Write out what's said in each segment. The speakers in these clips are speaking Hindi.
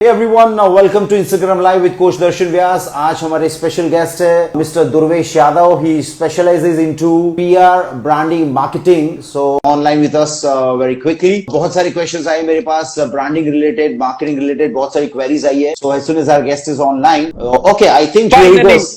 Hey everyone, welcome to Instagram Live with Coach Darshan Vyas. आज हमारे स्पेशल गेस्ट है mister Durvesh Yadav. He specializes into PR, branding, marketing. So online with us very quickly. बहुत सारे questions आए मेरे पास branding related, marketing related. बहुत सारी queries आई है. So as soon as our guest is online, okay, I think here he goes.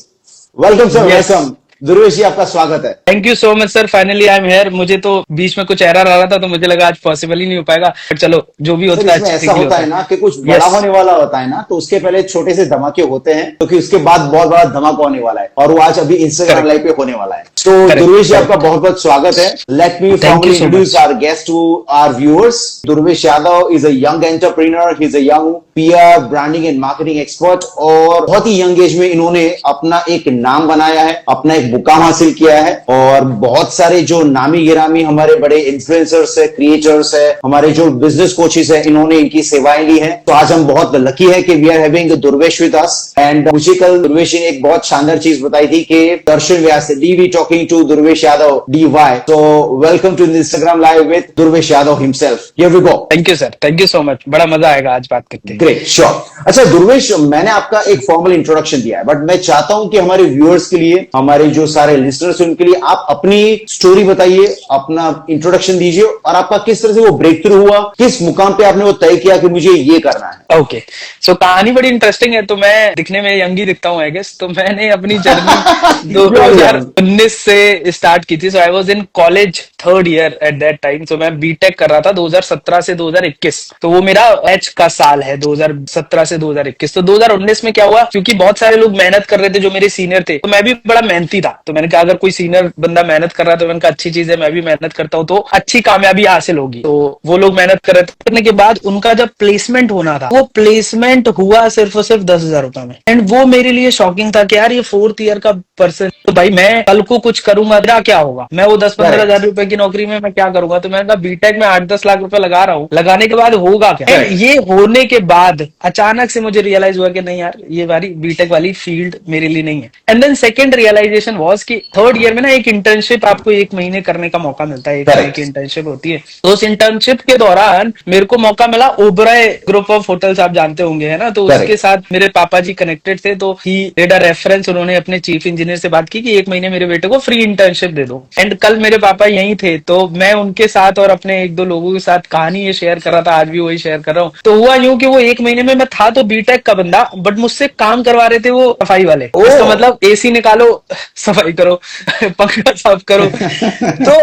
Welcome sir, Yes. welcome. Durvesh जी आपका स्वागत है. Thank you so much sir. Finally I am here. मुझे तो बीच में कुछ एरर आ रहा था तो मुझे लगा आज पॉसिबल ही नहीं हो पाएगा. बट चलो जो भी सर होता है इसमें अच्छे ऐसा के लिए होता है ना कि कुछ बड़ा Yes. होने वाला होता है ना, तो उसके पहले छोटे से धमाके होते हैं क्योंकि उसके बाद बहुत बड़ा धमाका होने वाला है और वो आज अभी इंस्टाग्राम Correct. लाइव पे होने वाला है. तो Correct. दुर्वेश जी Correct. आपका बहुत बहुत स्वागत है. Let me Thank formally you so introduce much. Our guest to our viewers. Durvesh Yadav is a young entrepreneur. He is a young PR, branding and marketing expert और बहुत ही यंग एज में इन्होंने अपना एक नाम बनाया है, अपना एक मुकाम हासिल किया है और बहुत सारे जो नामी गिरामी हमारे बड़े इन्फ्लुएंसर्स है, क्रिएटर्स है, हमारे जो बिजनेस कोचेस है, इन्होंने इनकी सेवाएं ली हैं. तो आज हम बहुत लकी है कि we are having Durvesh with us. And मुझे कल दुर्वेश ने एक बहुत शानदार चीज बताई थी कि Darshan Vyas D V talking to Durvesh Yadav D Y. तो welcome to Instagram live with Durvesh Yadav himself. Here we go. Thank you sir. Thank you so much. बड़ा मजा आएगा आज बात करके. Great, sure. अच्छा दुर्वेश, मैंने आपका एक फॉर्मल इंट्रोडक्शन दिया है बट मैं चाहता हूं कि हमारे व्यूअर्स के लिए, हमारे जो सारे लिसनर्स हैं उनके लिए आप अपनी स्टोरी बताइए, अपना इंट्रोडक्शन दीजिए और आपका किस तरह से वो ब्रेक थ्रू हुआ, किस मुकाम पे आपने वो तय किया कि मुझे ये करना है. ओके. सो कहानी बड़ी इंटरेस्टिंग है. तो मैं दिखने में यंग ही दिखता हूँ आई गेस. तो मैंने अपनी जर्नी 2019 से स्टार्ट की थी. So I was in college third year at that time. So मैं बीटेक कर रहा था 2017 से 2021. तो वो मेरा एच का साल है 2017 से 2021. तो 2019 में क्या हुआ, क्योंकि बहुत सारे लोग मेहनत कर रहे थे जो मेरे सीनियर थे, तो मैं भी बड़ा मेहनती था. तो मैंने कहा अगर कोई सीनियर बंदा मेहनत कर रहा है तो मैंने कहा अच्छी चीज है, मैं भी मेहनत करता हूँ तो अच्छी कामयाबी हासिल होगी. तो वो लोग मेहनत कर रहे थे. करने के बाद उनका जब प्लेसमेंट होना था, वो प्लेसमेंट हुआ सिर्फ और सिर्फ 10,000 रुपए में. एंड वो मेरे लिए शॉकिंग था कि यार ये फोर्थ ईयर का पर्सन, तो भाई मैं कल को कुछ करूंगा, मेरा क्या होगा, मैं वो 10-15 हजार रुपए की नौकरी में मैं क्या करूंगा. तो मैंने कहा बीटेक में 8-10 लाख रुपए लगा रहा हूँ, लगाने के बाद होगा क्या. And ये होने के बाद अचानक से मुझे रियलाइज हुआ कि नहीं यार, ये वाली बीटेक वाली फील्ड मेरे लिए नहीं है. And then second realisation was कि थर्ड ईयर में ना एक इंटर्नशिप आपको 1 महीने करने का मौका मिलता है. 1 महीने की इंटर्नशिप होती है. तो उस इंटर्नशिप के दौरान मेरे को मौका मिला ओबराय ग्रुप ऑफ होटल्स, आप जानते होंगे है ना. तो उसके साथ मेरे पापा जी कनेक्टेड थे. तो ही डिड अ रेफरेंस. उन्होंने अपने चीफ इंजीनियर से बात की कि 1 महीने मेरे बेटे को फ्री इंटर्नशिप दे दो. एंड कल मेरे पापा यहीं थे तो मैं उनके साथ और अपने 1-2 लोगों के साथ कहानी ये शेयर कर रहा था. आज भी वही शेयर कर रहा हूँ. तो हुआ यूं कि वो 1 महीने में मैं था तो बीटेक का बंदा, बट मुझसे काम करवा रहे थे वो सफाई वाले. इसका मतलब एसी निकालो, सफाई करो, पंखा साफ करो. तो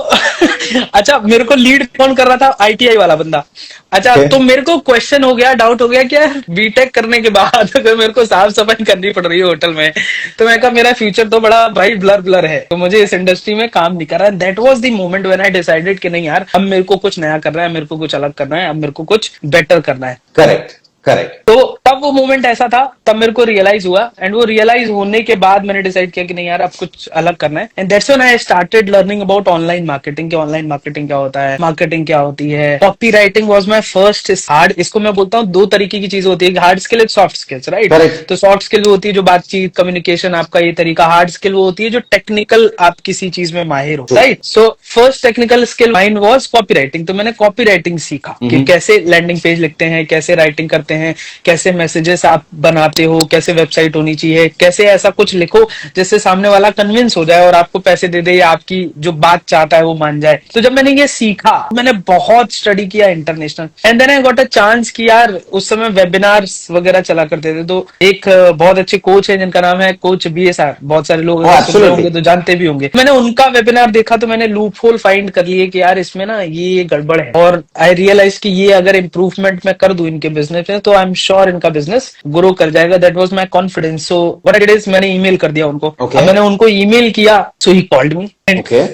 अच्छा, मेरे को लीड कौन कर रहा था, आईटीआई वाला बंदा. अच्छा तो मेरे को क्वेश्चन हो गया, डाउट हो गया कि यार बीटेक करने के बाद अगर मेरे को साफ सफाई करनी पड़ रही है होटल में, तो मैं कहा मेरा फ्यूचर तो बड़ा भाई ब्लर ब्लर है, तो मुझे इस इंडस्ट्री में काम नहीं कर रहा है. That was the moment when I decided कि नहीं यार, अब मेरे को कुछ नया करना है, मेरे को कुछ अलग करना है, अब मेरे को कुछ बेटर करना है. Correct correct. तो तब वो मोमेंट ऐसा था, तब मेरे को रियलाइज हुआ. एंड वो रियलाइज होने के बाद मैंने डिसाइड किया कि नहीं यार, अब कुछ अलग करना है. And that's when I started learning about online marketing. कि ऑनलाइन मार्केटिंग क्या होता है, मार्केटिंग क्या होती है. Copy writing was my first hard. इसको मैं बोलता हूँ 2 तरीके की चीज होती है, हार्ड स्किल एक सॉफ्ट स्किल्स, राइट. तो सॉफ्ट स्किल होती है जो बातचीत, कम्युनिकेशन, आपका ये तरीका. हार्ड स्किल वो होती है जो टेक्निकल, आप किसी चीज में माहिर हो, right. So first technical skill mine was copy writing. तो मैंने कॉपी राइटिंग सीखा कि कैसे लैंडिंग पेज लिखते हैं, कैसे राइटिंग करते हैं, कैसे मैसेजेस आप बनाते हो, कैसे वेबसाइट होनी चाहिए, कैसे ऐसा कुछ लिखो जिससे सामने वाला कन्विंस हो जाए और आपको पैसे दे दे या आपकी जो बात चाहता है वो मान जाए. तो जब मैंने ये सीखा, मैंने बहुत स्टडी किया international. And then I got a chance कि यार उस समय वेबिनार्स वगैरह चला करते थे. तो एक बहुत अच्छे कोच है जिनका नाम है कोच BSR. बहुत सारे लोग सुन रहे होंगे तो जानते भी होंगे. मैंने उनका वेबिनार देखा तो मैंने लूप होल फाइंड कर लिए कि यार इसमें ना ये गड़बड़ है. और आई रियलाइज कि ये अगर इंप्रूवमेंट मैं कर दूं इनके बिजनेस में तो आई एम श्योर का बिजनेस ग्रो कर जाएगा. That was my confidence. So what I did is, मैंने ईमेल कर दिया उनको. मैंने उनको ईमेल किया, सो ही कॉल्ड मी.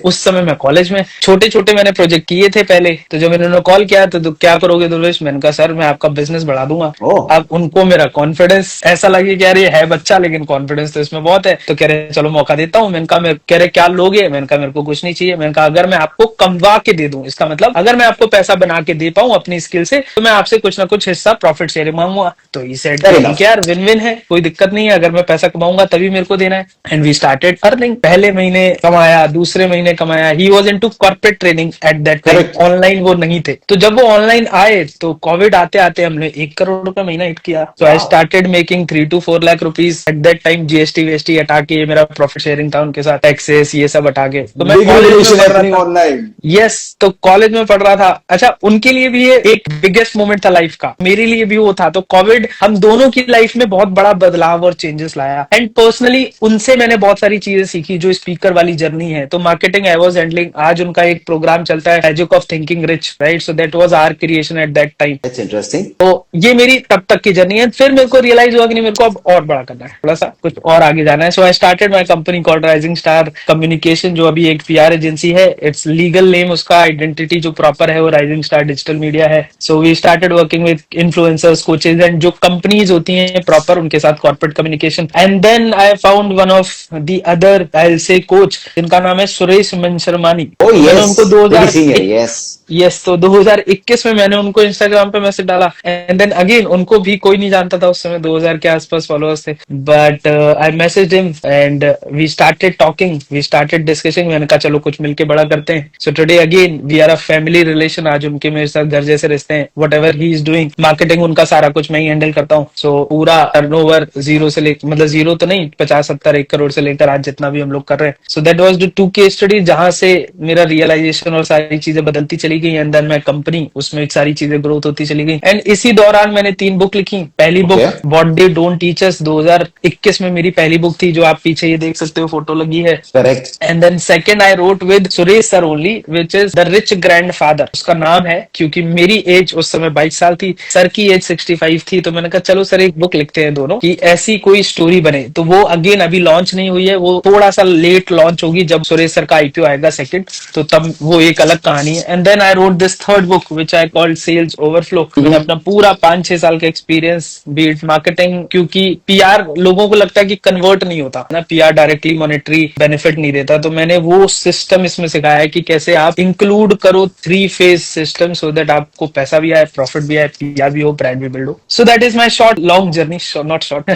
उस समय मैं कॉलेज में छोटे छोटे मैंने प्रोजेक्ट किए थे पहले. तो जब मैंने कॉल किया तो क्या करोगे दुर्वेश, मैंने कहा सर मैं आपका बिजनेस बढ़ा दूंगा. अब उनको मेरा कॉन्फिडेंस ऐसा लगे कि यार ये है बच्चा लेकिन कॉन्फिडेंस तो इसमें बहुत है. तो कह रहे चलो मौका देता हूँ. मैंने कहा, कह रहे क्या लोगे. मैंने कहा मेरे को कुछ नहीं चाहिए. मैंने कहा अगर मैं आपको कमवा के दे दूं, इसका मतलब अगर मैं आपको पैसा बना के दे पाऊं अपनी स्किल से, तो मैं आपसे कुछ ना कुछ हिस्सा प्रॉफिट शेयरिंग मांगूंगा. तो ये सेट यार विन विन है, कोई दिक्कत नहीं है. अगर मैं पैसा कमाऊंगा तभी मेरे को देना है. And we started earning. पहले महीने कमाया, दूसरे महीने कमाया। He was into corporate training at that time, Correct. Online वो नहीं थे। तो जब वो ऑनलाइन आए तो कोविड आते आते हमने 1 करोड़ रुपए महीना हिट किया। तो I started making 3 to 4 lakh rupees eight that time. GST VST हटा के, मेरा प्रॉफिट शेयरिंग था उनके साथ, टैक्सेस ये सब हटा के। तो मैं Big कॉलेज में revelation पढ़ रहा happening था। online. यस, तो कॉलेज में पढ़ रहा था। अच्छा, उनके लिए भी ये एक बिगेस्ट मोमेंट था लाइफ का, मेरे लिए भी वो था। तो कोविड हम दोनों की लाइफ में बहुत बड़ा बदलाव और चेंजेस लाया। एंड पर्सनली उनसे मैंने बहुत सारी चीजें सीखी, जो स्पीकर वाली जर्नी है। तो मार्केटिंग आई वाज हैंडलिंग, आज उनका एक प्रोग्राम चलता है magic of thinking rich, right? So that was our creation at that time. That's interesting. तो ये मेरी तब तक की जर्नी है। फिर मेरे को रियलाइज हुआ कि नहीं, मेरे को अब और बड़ा करना है, थोड़ा सा कुछ और आगे जाना है। So I started my company called rising star communication, जो अभी एक पीआर एजेंसी है। इट्स लीगल नेम, उसका आइडेंटिटी जो प्रॉपर है वो राइजिंग स्टार डिजिटल मीडिया है। So we started working with influencers, coaches and जो कंपनीज होती हैं प्रॉपर, उनके साथ corporate communication. And then I found one of the other, I will say coach, जिनका नाम है सुरेश मनशर्मानी। Oh मैंने yes. उनको Pretty senior. 2001 Yes. यस, तो 2021 में मैंने उनको इंस्टाग्राम पे मैसेज डाला। एंड देन अगेन, उनको भी कोई नहीं जानता था उस समय, 2000 के आसपास फॉलोअर्स थे। But I message him and we started talking, we started discussing. मैंने कहा चलो कुछ मिलके बड़ा करते हैं। So today again we are a family relation. आज उनके मेरे साथ घर जैसे रिश्ते हैं। Whatever he is doing, marketing उनका सारा कुछ मैं ही हैंडल करता हूँ। सो पूरा टर्नओवर जीरो से लेकर, मतलब जीरो तो नहीं, 50-70-1 करोड़ से लेकर आज जितना भी हम लोग कर रहे हैं। सो that was the 2 case study, जहां से मेरा रियलाइजेशन और सारी चीजें बदलती चली गई। एंड देन मैं कंपनी, उसमें एक सारी चीजें ग्रोथ होती चली गई। एंड इसी दौरान मैंने 3 बुक लिखी। पहली book Okay. What they don't teach us, 2021 में मेरी पहली बुक थी, जो आप पीछे ये देख सकते हो, फोटो लगी है। Correct. And then second I wrote with Suresh sir only, which is the rich grandfather. उसका नाम है, क्योंकि मेरी एज उस समय 22 साल थी, सर की एज 65 थी। तो मैंने कहा चलो सर एक बुक लिखते हैं दोनों, कि ऐसी कोई स्टोरी बने। तो वो अगेन अभी लॉन्च नहीं हुई है, वो थोड़ा सा लेट लॉन्च होगी, जब सुरेश सर का आईपीओ आएगा सेकंड, तो तब वो एक अलग कहानी है। And then I wrote this third book which I called sales overflow. मैंने अपना पूरा 5-6 साल का एक्सपीरियंस, बीट मार्केटिंग, क्योंकि पीआर लोगों को लगता है कि कन्वर्ट नहीं होता ना, पीआर डायरेक्टली मॉनेटरी बेनिफिट नहीं देता। तो मैंने वो सिस्टम इसमें सिखाया है कि कैसे आप इंक्लूड करो 3 फेज सिस्टम, सो दैट आपको पैसा भी आए, प्रॉफिट भी आए, पीआर भी हो, ब्रांड भी बिल्ड हो। सो that is my short long journey, not short.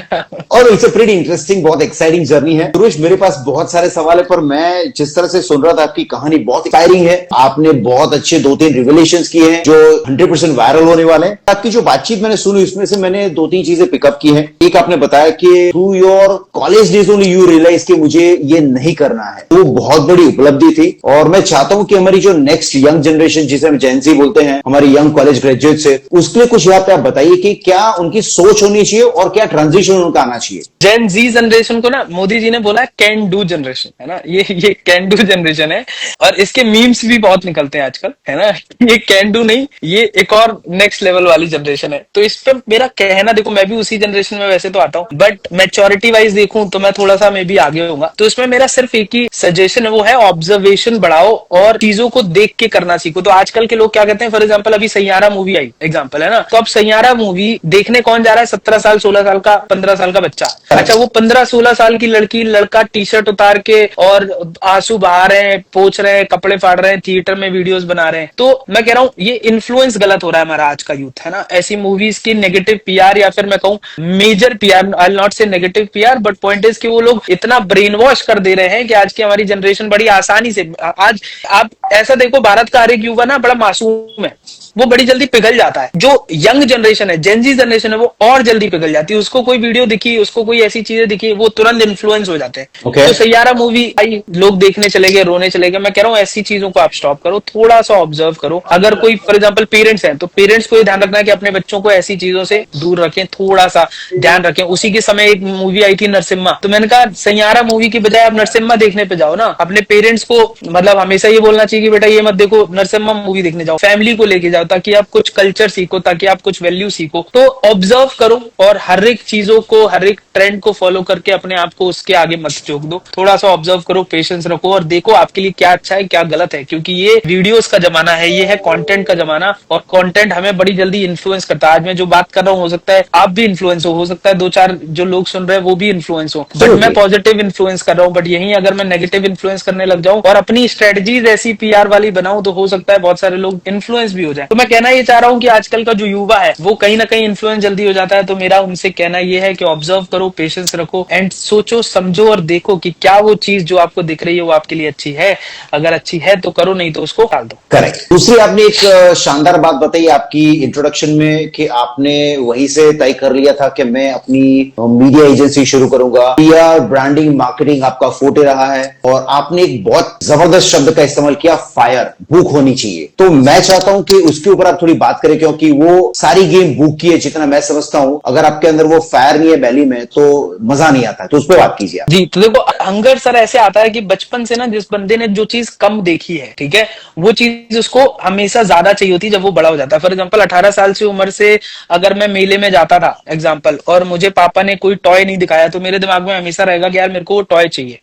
और इट्स अ प्रीटी इंटरेस्टिंग, बहुत एक्साइटिंग जर्नी है। सुरेश, मेरे पास बहुत सारे सवाल है, पर मैं जिस तरह से सुन रहा था, आपकी कहानी बहुत एक्साइटिंग है। आपने बहुत अच्छे 2-3 रिविलेशंस किए हैं जो 100% वायरल होने वाले हैं। आपकी जो बातचीत मैंने सुनी, उसमें से मैंने 2-3 चीजें पिकअप की हैं। एक, आपने बताया कि through your college days only you realise कि मुझे ये नहीं करना है। वो बहुत बड़ी उपलब्धि थी। और मैं चाहता हूं कि हमारी जो नेक्स्ट यंग जनरेशन, जिसे हम जेनजी बोलते हैं, हमारी यंग कॉलेज ग्रेजुएट्स है, उसके लिए कुछ यहाँ पे आप बताइए कि क्या उनकी सोच होनी चाहिए और क्या ट्रांजिशन उनका आना चाहिए। जेन जी जनरेशन को ना मोदी जी ने बोला कैन डू जनरेशन, है ना, ये कैन डू जनरेशन है। और इसके मीम्स भी बहुत निकलते हैं आजकल, है ना। ये कैन डू नहीं, ये एक और नेक्स्ट लेवल वाली जनरेशन है। तो इस पे मेरा कहना, देखो मैं भी उसी जनरेशन में वैसे तो आता हूँ, बट मैच्योरिटी वाइज देखूं तो मैं थोड़ा सा मे भी आगे होऊंगा। तो इसमें मेरा सिर्फ एक ही सजेशन है, वो है ऑब्जर्वेशन बढ़ाओ और चीजों को देख के करना सीखो। तो आजकल के लोग क्या कहते हैं, फॉर एग्जाम्पल अभी सैयारा मूवी आई, एग्जाम्पल है ना, तो अब सैयारा मूवी देखने कौन जा रहा है, 17 साल 16 साल का 15 साल का बच्चा। अच्छा, वो 15-16 साल की लड़की लड़का टी शर्ट उतार के और आंसू बहा रहे हैं, पोछ रहे हैं, कपड़े फाड़ रहे हैं, थिएटर में वीडियोस बना रहे हैं। तो मैं कह रहा हूँ ये इन्फ्लुएंस गलत हो रहा है हमारा आज का यूथ, है ना। ऐसी मूवीज की नेगेटिव पीआर, या फिर मैं कहूँ major PR, I will not say negative PR, but point is कि वो लोग इतना ब्रेन वॉश कर दे रहे हैं कि आज की हमारी जनरेशन बड़ी आसानी से, आज आप ऐसा देखो, भारत का हर एक युवा ना बड़ा मासूम है, वो बड़ी जल्दी पिघल जाता है। जो यंग जनरेशन है, जेनजी जनरेशन है, वो और जल्दी पिघल जाती है। उसको कोई वीडियो दिखी, उसको कोई ऐसी चीजें दिखी, वो तुरंत इन्फ्लुएंस हो जाते हैं। Okay. तो सैयारा मूवी आई, लोग देखने चले गए, रोने चले गए। मैं कह रहा हूँ ऐसी चीजों को आप स्टॉप करो, थोड़ा सा ऑब्जर्व करो। अगर कोई फॉर एग्जाम्पल पेरेंट्स हैं, तो पेरेंट्स को ये ध्यान रखना है कि अपने बच्चों को ऐसी चीजों से दूर रखें, थोड़ा सा ध्यान रखें। उसी के समय एक मूवी आई थी नरसिम्हा, तो मैंने कहा सैयारा मूवी की बजाय आप नरसिम्हा देखने पे जाओ ना। अपने पेरेंट्स को मतलब हमेशा ये बोलना चाहिए कि बेटा ये मत देखो, नरसिम्हा मूवी देखने जाओ, फैमिली को लेके जाओ, ताकि आप कुछ कल्चर सीखो, ताकि आप कुछ वैल्यू सीखो। तो ऑब्जर्व करो और हर एक चीजों को, हर एक ट्रेंड को फॉलो करके अपने आप को उसके आगे मत झोंक दो। थोड़ा सा ऑब्जर्व करो, पेशेंस रखो और देखो आपके लिए क्या अच्छा है क्या गलत है, क्योंकि ये वीडियोस का जमाना है, ये है कंटेंट का जमाना, और कंटेंट हमें बड़ी जल्दी इन्फ्लुएंस करता है। आज मैं जो बात कर रहा हूँ, हो सकता है आप भी इन्फ्लुएंस हो सकता है दो चार जो लोग सुन रहे हैं वो भी इन्फ्लुएंस हो, बट मैं पॉजिटिव इन्फ्लुएंस कर रहा हूँ। बट यही अगर मैं नेगेटिव इन्फ्लुएंस करने लग जाऊं और अपनी स्ट्रेटजीज ऐसी पीआर वाली बनाऊं, तो हो सकता है बहुत सारे लोग इन्फ्लुएंस भी हो जाए। तो मैं कहना ये चाह रहा हूँ कि आजकल का जो युवा है वो कहीं ना कहीं इन्फ्लुएंस जल्दी हो जाता है। तो मेरा उनसे कहना ये है कि ऑब्जर्व करो, पेशेंस रखो, एंड सोचो समझो और देखो कि क्या वो चीज जो आपको दिख रही है वो आपके लिए अच्छी है। अगर अच्छी है तो करो, नहीं तो उसको टाल दो। करेक्ट। दूसरी आपने एक शानदार बात बताई आपकी इंट्रोडक्शन में कि आपने वहीं से तय कर लिया था कि मैं अपनी मीडिया एजेंसी शुरू करूंगा। पीआर, ब्रांडिंग, मार्केटिंग आपका फोटे रहा है, और आपने एक बहुत जबरदस्त शब्द का इस्तेमाल किया, फायर, भूख होनी चाहिए। तो मैं चाहता हूं कि उसके ऊपर आप थोड़ी बात करें, क्योंकि वो सारी गेम भूख की है जितना मैं समझता हूं। अगर आपके अंदर वो फायर नहीं है बैली में तो मजा नहीं आता। तो उस पर बात कीजिए जी। तो देखो, हंगर सर ऐसे आता है कि बचपन से ना जिस बंदे ने जो चीज कम देखी है, ठीक है, वो चीज उसको हमेशा ज्यादा चाहिए होती है जब वो बड़ा हो जाता है। फॉर एग्जांपल 18 साल से उम्र से अगर मैं मेले में जाता था एग्जांपल, और मुझे पापा ने कोई टॉय नहीं दिखाया, तो मेरे दिमाग में हमेशा रहेगा कि यार मेरे को वो टॉय चाहिए,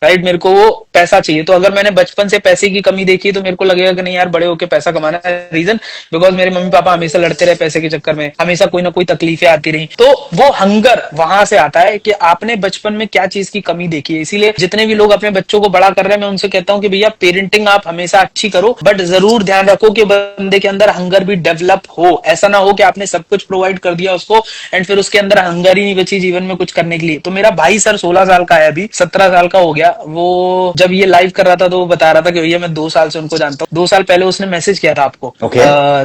राइट, मेरे को वो पैसा चाहिए। तो अगर मैंने बचपन से पैसे की कमी देखी तो मेरे को लगेगा कि नहीं यार बड़े होके पैसा कमाना है। रीजन बिकॉज मेरे मम्मी पापा हमेशा लड़ते रहे पैसे के चक्कर में, हमेशा कोई ना कोई तकलीफें आती रही। तो वो हंगर वहां से आता है कि आपने बचपन में क्या चीज की कमी देखी है। इसीलिए जितने भी लोग अपने बच्चों को बड़ा कर रहे हैं, मैं उनसे कहता हूँ कि भैया पेरेंटिंग आप हमेशा अच्छी करो, बट जरूर ध्यान रखो कि बंदे के अंदर हंगर भी डेवलप हो। ऐसा ना हो कि आपने सब कुछ प्रोवाइड कर दिया उसको एंड फिर उसके अंदर हंगर ही नहीं बची जीवन में कुछ करने के लिए। तो मेरा भाई सर 16 साल का है, अभी 17 साल का हो गया। वो जब ये लाइव कर रहा था तो वो बता रहा था कि भैया मैं 2 साल से उनको जानता हूँ। 2 साल पहले उसने मैसेज किया था आपको,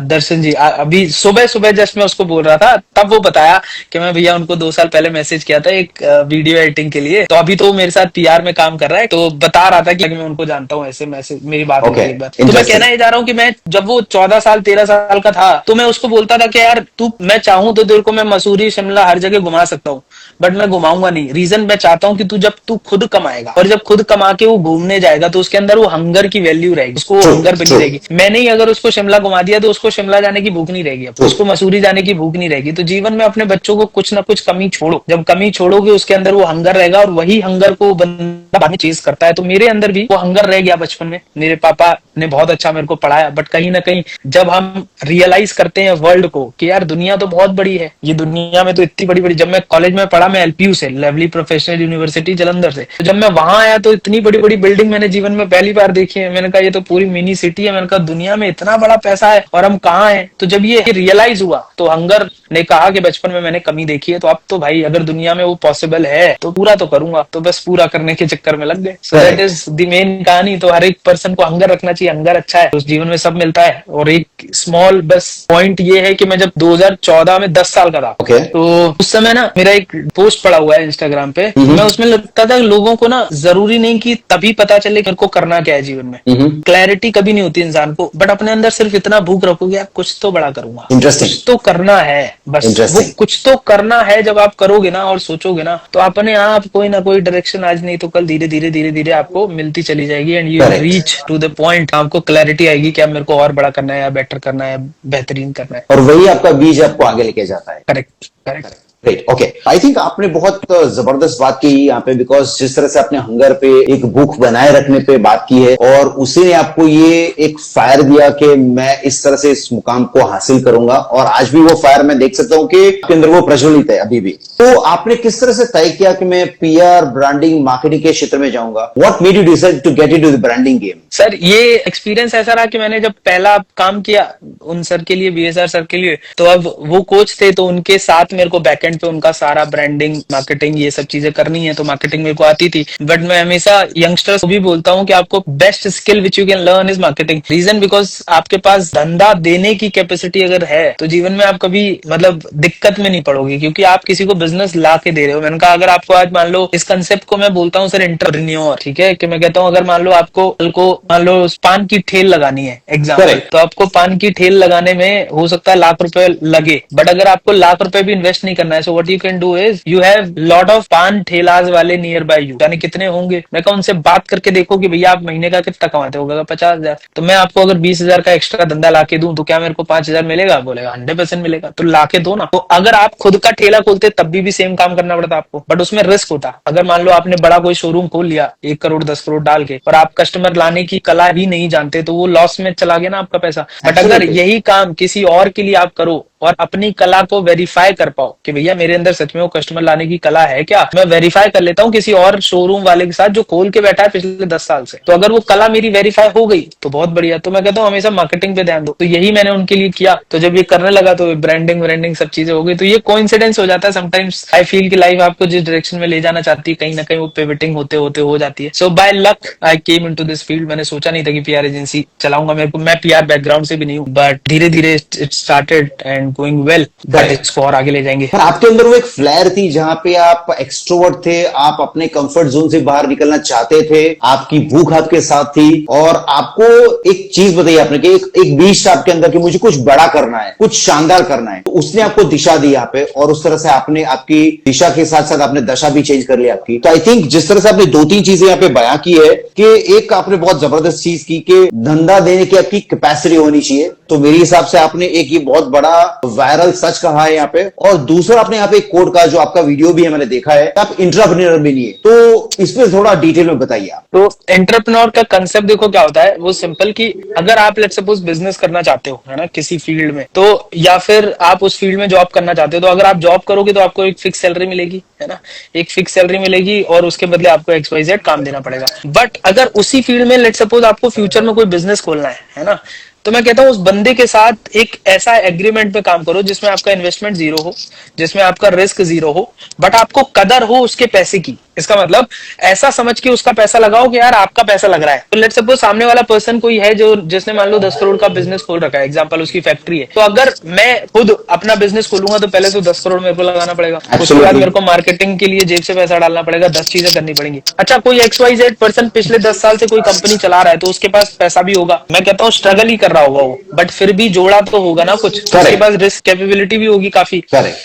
दर्शन जी, अभी सुबह सुबह जस्ट मैं उसको बोल रहा था, तब वो बताया कि मैं भैया उनको 2 साल पहले मैसेज किया था एक वीडियो एडिटिंग के लिए। तो अभी तो मेरे साथ पीआर में काम कर रहा है, तो बता रहा था कि मैं उनको जानता हूँ, ऐसे मैसेज मेरी बात हुई थी एक बार। तो मैं कहना ये जा रहा हूँ कि मैं जब वो 14 साल 13 साल का था तो मैं उसको बोलता था कि यार तू, मैं चाहूं तो तेरे को मैं मसूरी शिमला हर जगह घुमा सकता हूँ, बट मैं घुमाऊंगा नहीं। रीजन मैं चाहता हूँ कि तू जब तू खुद कमाएगा और जब खुद कमा के वो घूमने जाएगा तो उसके अंदर वो हंगर की वैल्यू रहेगी, उसको हंगर बनी रहेगी। मैंने ही अगर उसको शिमला घुमा दिया तो उसको शिमला जाने की भूख नहीं रहेगी, उसको मसूरी जाने की भूख नहीं रहेगी। तो जीवन में अपने बच्चों को कुछ ना कुछ कमी छोड़ो, जब कमी छोड़ोगे उसके अंदर वो हंगर रहेगा, और वही हंगर को बंदा बाद में चेज करता है। तो मेरे अंदर भी वो हंगर रह गया बचपन में। मेरे पापा ने बहुत अच्छा मेरे को पढ़ाया, बट कहीं ना कहीं जब हम रियलाइज करते हैं वर्ल्ड को कि यार दुनिया तो बहुत बड़ी है, ये दुनिया में तो इतनी बड़ी बड़ी, जब मैं कॉलेज में पढ़ा, मैं एलपीयू से, लवली प्रोफेशनल यूनिवर्सिटी जलंधर से, तो जब मैं वहां आया तो इतनी बड़ी बड़ी बिल्डिंग मैंने जीवन में पहली बार देखी है। मैंने कहा ये तो पूरी मिनी सिटी है। मैंने कहा दुनिया में इतना बड़ा पैसा है और हम कहाँ हैं। तो जब ये रियलाइज हुआ तो हंगर ने कहा कि बचपन में मैंने कमी देखी है, तो अब तो भाई अगर दुनिया में वो पॉसिबल है तो पूरा तो करूंगा। तो बस पूरा करने के चक्कर में लग गए। सो दैट इज द मेन कहानी। तो हर एक पर्सन को हंगर रखना चाहिए, हंगर अच्छा है, उस जीवन में सब मिलता है। और एक स्मॉल बस पॉइंट ये है कि मैं जब 2014 में 10 साल का था, तो उस समय ना मेरा एक पोस्ट पड़ा हुआ है इंस्टाग्राम पे, मैं उसमें लगता था लोगों को ना जरूरी नहीं कि तभी पता चले कि मेरे को करना क्या है जीवन में। क्लैरिटी कभी नहीं होती इंसान को, बट अपने अंदर सिर्फ इतना भूख रखोगे आप कुछ तो बड़ा करूंगा, कुछ तो करना है, बस वो कुछ तो करना है। जब आप करोगे ना और सोचोगे ना तो अपने आप कोई ना कोई डायरेक्शन आज नहीं तो कल धीरे धीरे धीरे धीरे आपको मिलती चली जाएगी, and you reach to the point. आपको क्लैरिटी आएगी कि अब मेरे को और बड़ा करना है या बेटर करना है, बेहतरीन करना है, और वही आपका बीज आपको आगे लेके जाता है। Correct correct. Great, okay. I think आपने बहुत जबरदस्त बात की यहाँ पे, बिकॉज जिस तरह से आपने हंगर पे, एक भूख बनाए रखने पे बात की है, और उसी ने आपको ये एक फायर दिया कि मैं इस तरह से इस मुकाम को हासिल करूंगा, और आज भी वो फायर मैं देख सकता हूँ कि आपके अंदर वो प्रज्वलित है अभी भी। तो आपने किस तरह से तय किया कि मैं पीआर, ब्रांडिंग, मार्केटिंग के क्षेत्र में जाऊंगा? What made you decide to get into the branding game? Sir ये एक्सपीरियंस ऐसा रहा कि मैंने जब पहला काम किया उन सर के लिए, बीएसआर सर के लिए, तो अब वो कोच थे तो उनके साथ मेरे को बैकएंड पे उनका सारा ब्रांडिंग, मार्केटिंग, ये सब चीजें करनी है। तो मार्केटिंग मेरे को आती थी, बट मैं हमेशा यंगस्टर्स को भी बोलता हूँ कि आपको best skill which you can learn is marketing. Reason because आपके पास धंधा देने की कैपेसिटी अगर है तो जीवन में आप कभी मतलब दिक्कत में नहीं पड़ोगे, क्योंकि आप किसी को बिजनेस ला के दे रहे हो। मैंने कहा अगर आपको आज मान लो, इस कंसेप्ट को मैं बोलता हूँ सर एंटरप्रेन्योर, ठीक है, कि मैं कहता हूँ अगर मान लो आपको कल को मान लो पान की ठेल लगानी है एग्जाम्पल, तो आपको पान की ठेल लगाने में हो सकता है लाख रुपए लगे, बट अगर आपको लाख रुपए भी इन्वेस्ट नहीं करना है, so what you can do is you have lot of पान ठेलाज वाले नियर बाय यू, यानी कितने होंगे, मैं कहा उनसे बात करके देखो कि भैया आप महीने का कितना कमाते हो, 50,000, तो मैं आपको अगर 20,000 का एक्स्ट्रा धंधा लाके दूं तो क्या मेरे को 5,000 मिलेगा? बोलेगा 100% मिलेगा, तो लाके दो ना। तो अगर आप खुद का ठेला खोलते तब भी सेम काम करना पड़ता आपको, बट उसमें रिस्क होता। अगर मान लो आपने बड़ा कोई शोरूम खोल लिया 1 करोड़ 10 करोड़ डाल के, और आप कस्टमर लाने की कला ही नहीं जानते, तो वो लॉस में चला गया ना आपका पैसा। बट अगर यही काम किसी और के लिए आप करो और अपनी कला को वेरीफाई कर पाओ कि भैया मेरे अंदर सच में वो कस्टमर लाने की कला है क्या, मैं वेरीफाई कर लेता हूँ किसी और शोरूम वाले के साथ जो खोल के बैठा है पिछले 10 साल से, तो अगर वो कला मेरी वेरीफाई हो गई तो बहुत बढ़िया। तो मैं कहता हूँ हमेशा मार्केटिंग पे ध्यान दो, तो यही मैंने उनके लिए किया। तो जब ये करने लगा तो ब्रांडिंग सब चीजें हो गई। तो ये कोइंसिडेंस हो जाता है समटाइम्स। आई फील की लाइफ आपको जिस डायरेक्शन में ले जाना चाहती है कहीं ना कहीं वो पिवटिंग होते होते हो जाती है। So by luck I came into this field. मैंने सोचा नहीं था कि पीआर एजेंसी चलाऊंगा, मेरे को, मैं पीआर बैकग्राउंड से भी नहीं हूँ, बट धीरे धीरे it started and going well. But इसको और आगे ले जाएंगे। पर आपके अंदर वो एक फ्लैर थी जहां पे आप एक्सट्रोवर्ट थे, आप अपने कंफर्ट जोन से बाहर निकलना चाहते थे, आपकी भूख आपके साथ थी, और आपको एक चीज बताई आपने कि एक बीज था आपके अंदर कि मुझे कुछ बड़ा करना है, कुछ शानदार करना है। तो उसने आपको दिशा दी यहाँ पे, और उस तरह से आपने आपकी दिशा के साथ साथ आपने दशा भी चेंज कर ली आपकी। तो आई थिंक जिस तरह से आपने 2-3 चीजें यहाँ पे बयां की है कि एक आपने बहुत जबरदस्त चीज की कि धंधा देने की आपकी कैपेसिटी होनी चाहिए। तो मेरे हिसाब से आपने एक ये बहुत बड़ा वायरल सच कहा है यहाँ पे, और दूसरा आपने यहाँ पे एक कोड कहा जो आपका वीडियो भी है मैंने देखा है, आप इंटरप्रेन्योर भी नहीं है। तो इस पे थोड़ा डिटेल में बताइए आप। तो एंटरप्रेन्योर का कंसेप्ट देखो क्या होता है, वो सिंपल कि अगर आप लेट्स सपोज बिजनेस करना चाहते हो, है ना, किसी फील्ड में, तो या फिर आप उस फील्ड में जॉब करना चाहते हो, तो अगर आप जॉब करोगे तो आपको एक फिक्स सैलरी मिलेगी, है ना, एक फिक्स सैलरी मिलेगी और उसके बदले आपको XYZ काम देना पड़ेगा। बट अगर उसी फील्ड में लेट्स सपोज आपको फ्यूचर में कोई बिजनेस खोलना है ना, तो मैं कहता हूं उस बंदे के साथ एक ऐसा एग्रीमेंट पे काम करो जिसमें आपका इन्वेस्टमेंट जीरो हो, जिसमें आपका रिस्क जीरो हो, बट आपको कदर हो उसके पैसे की। इसका मतलब ऐसा समझ के उसका पैसा लगाओ कि यार आपका पैसा लग रहा है। तो लेट्स सपोज सामने वाला पर्सन कोई है जो जिसने मान लो 10 करोड़ का बिजनेस खोल रखा है, एग्जांपल उसकी फैक्ट्री है, तो अगर मैं खुद अपना बिजनेस खोलूंगा तो पहले तो 10 करोड़ मेरे को लगाना पड़ेगा, उसके बाद मेरे को मार्केटिंग के लिए जेब से पैसा डालना पड़ेगा, 10 चीजें करनी पड़ेंगी। अच्छा, कोई XYZ पर्सन पिछले 10 साल से कोई कंपनी चला रहा है तो उसके पास पैसा भी होगा, मैं कहता हूँ स्ट्रगल ही कर रहा होगा वो, बट फिर भी जोड़ा तो होगा ना कुछ, उसके पास रिस्क कैपेबिलिटी भी होगी काफी।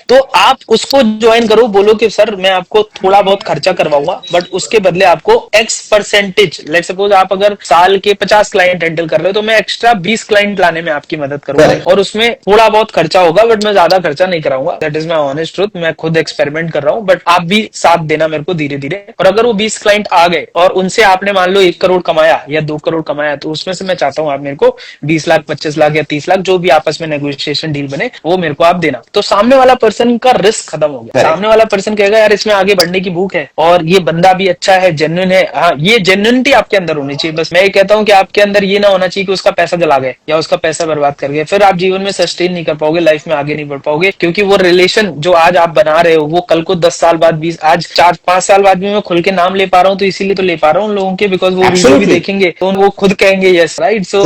तो आप उसको ज्वाइन करो, बोलो कि सर मैं आपको थोड़ा बहुत खर्चा करवाऊंगा, बट उसके बदले आपको X%, लेट सपोज आप अगर साल के 50 क्लाइंट हैंडल कर रहे हो तो मैं एक्स्ट्रा 20 क्लाइंट लाने में आपकी मदद करूंगा, और उसमें थोड़ा बहुत खर्चा होगा बट मैं ज्यादा खर्चा नहीं कराऊंगा। That is my honest truth. मैं खुद एक्सपेरिमेंट कर रहा हूँ, बट आप भी साथ देना मेरे को धीरे धीरे। और अगर वो 20 क्लाइंट आ गए और उनसे आपने मान लो 1 करोड़ कमाया या 2 करोड़ कमाया, तो उसमें से मैं चाहता हूँ आप मेरे को 20 लाख 25 लाख या 30 लाख जो भी आपस में नेगोशिएशन डील बने वो मेरे को आप देना। तो सामने वाला पर्सन का रिस्क खत्म हो गया। सामने वाला पर्सन कहेगा यार इसमें आगे बढ़ने की भूख है और ये बंदा भी अच्छा है, जेन्युइन है। हाँ, ये जेन्युइनिटी आपके अंदर होनी चाहिए। बस मैं ये कहता हूँ कि आपके अंदर ये ना होना चाहिए कि उसका पैसा जला गया या उसका पैसा बर्बाद कर गया, फिर आप जीवन में सस्टेन नहीं कर पाओगे, लाइफ में आगे नहीं बढ़ पाओगे। क्योंकि वो रिलेशन जो आज आप बना रहे हो वो कल को 10 साल बाद 20 आज 4-5 साल बाद भी मैं खुल के नाम ले पा रहा हूँ तो इसीलिए तो ले पा रहा हूँ लोगों के, बिकॉज वो वीडियो भी देखेंगे तो वो खुद कहेंगे यस राइट। सो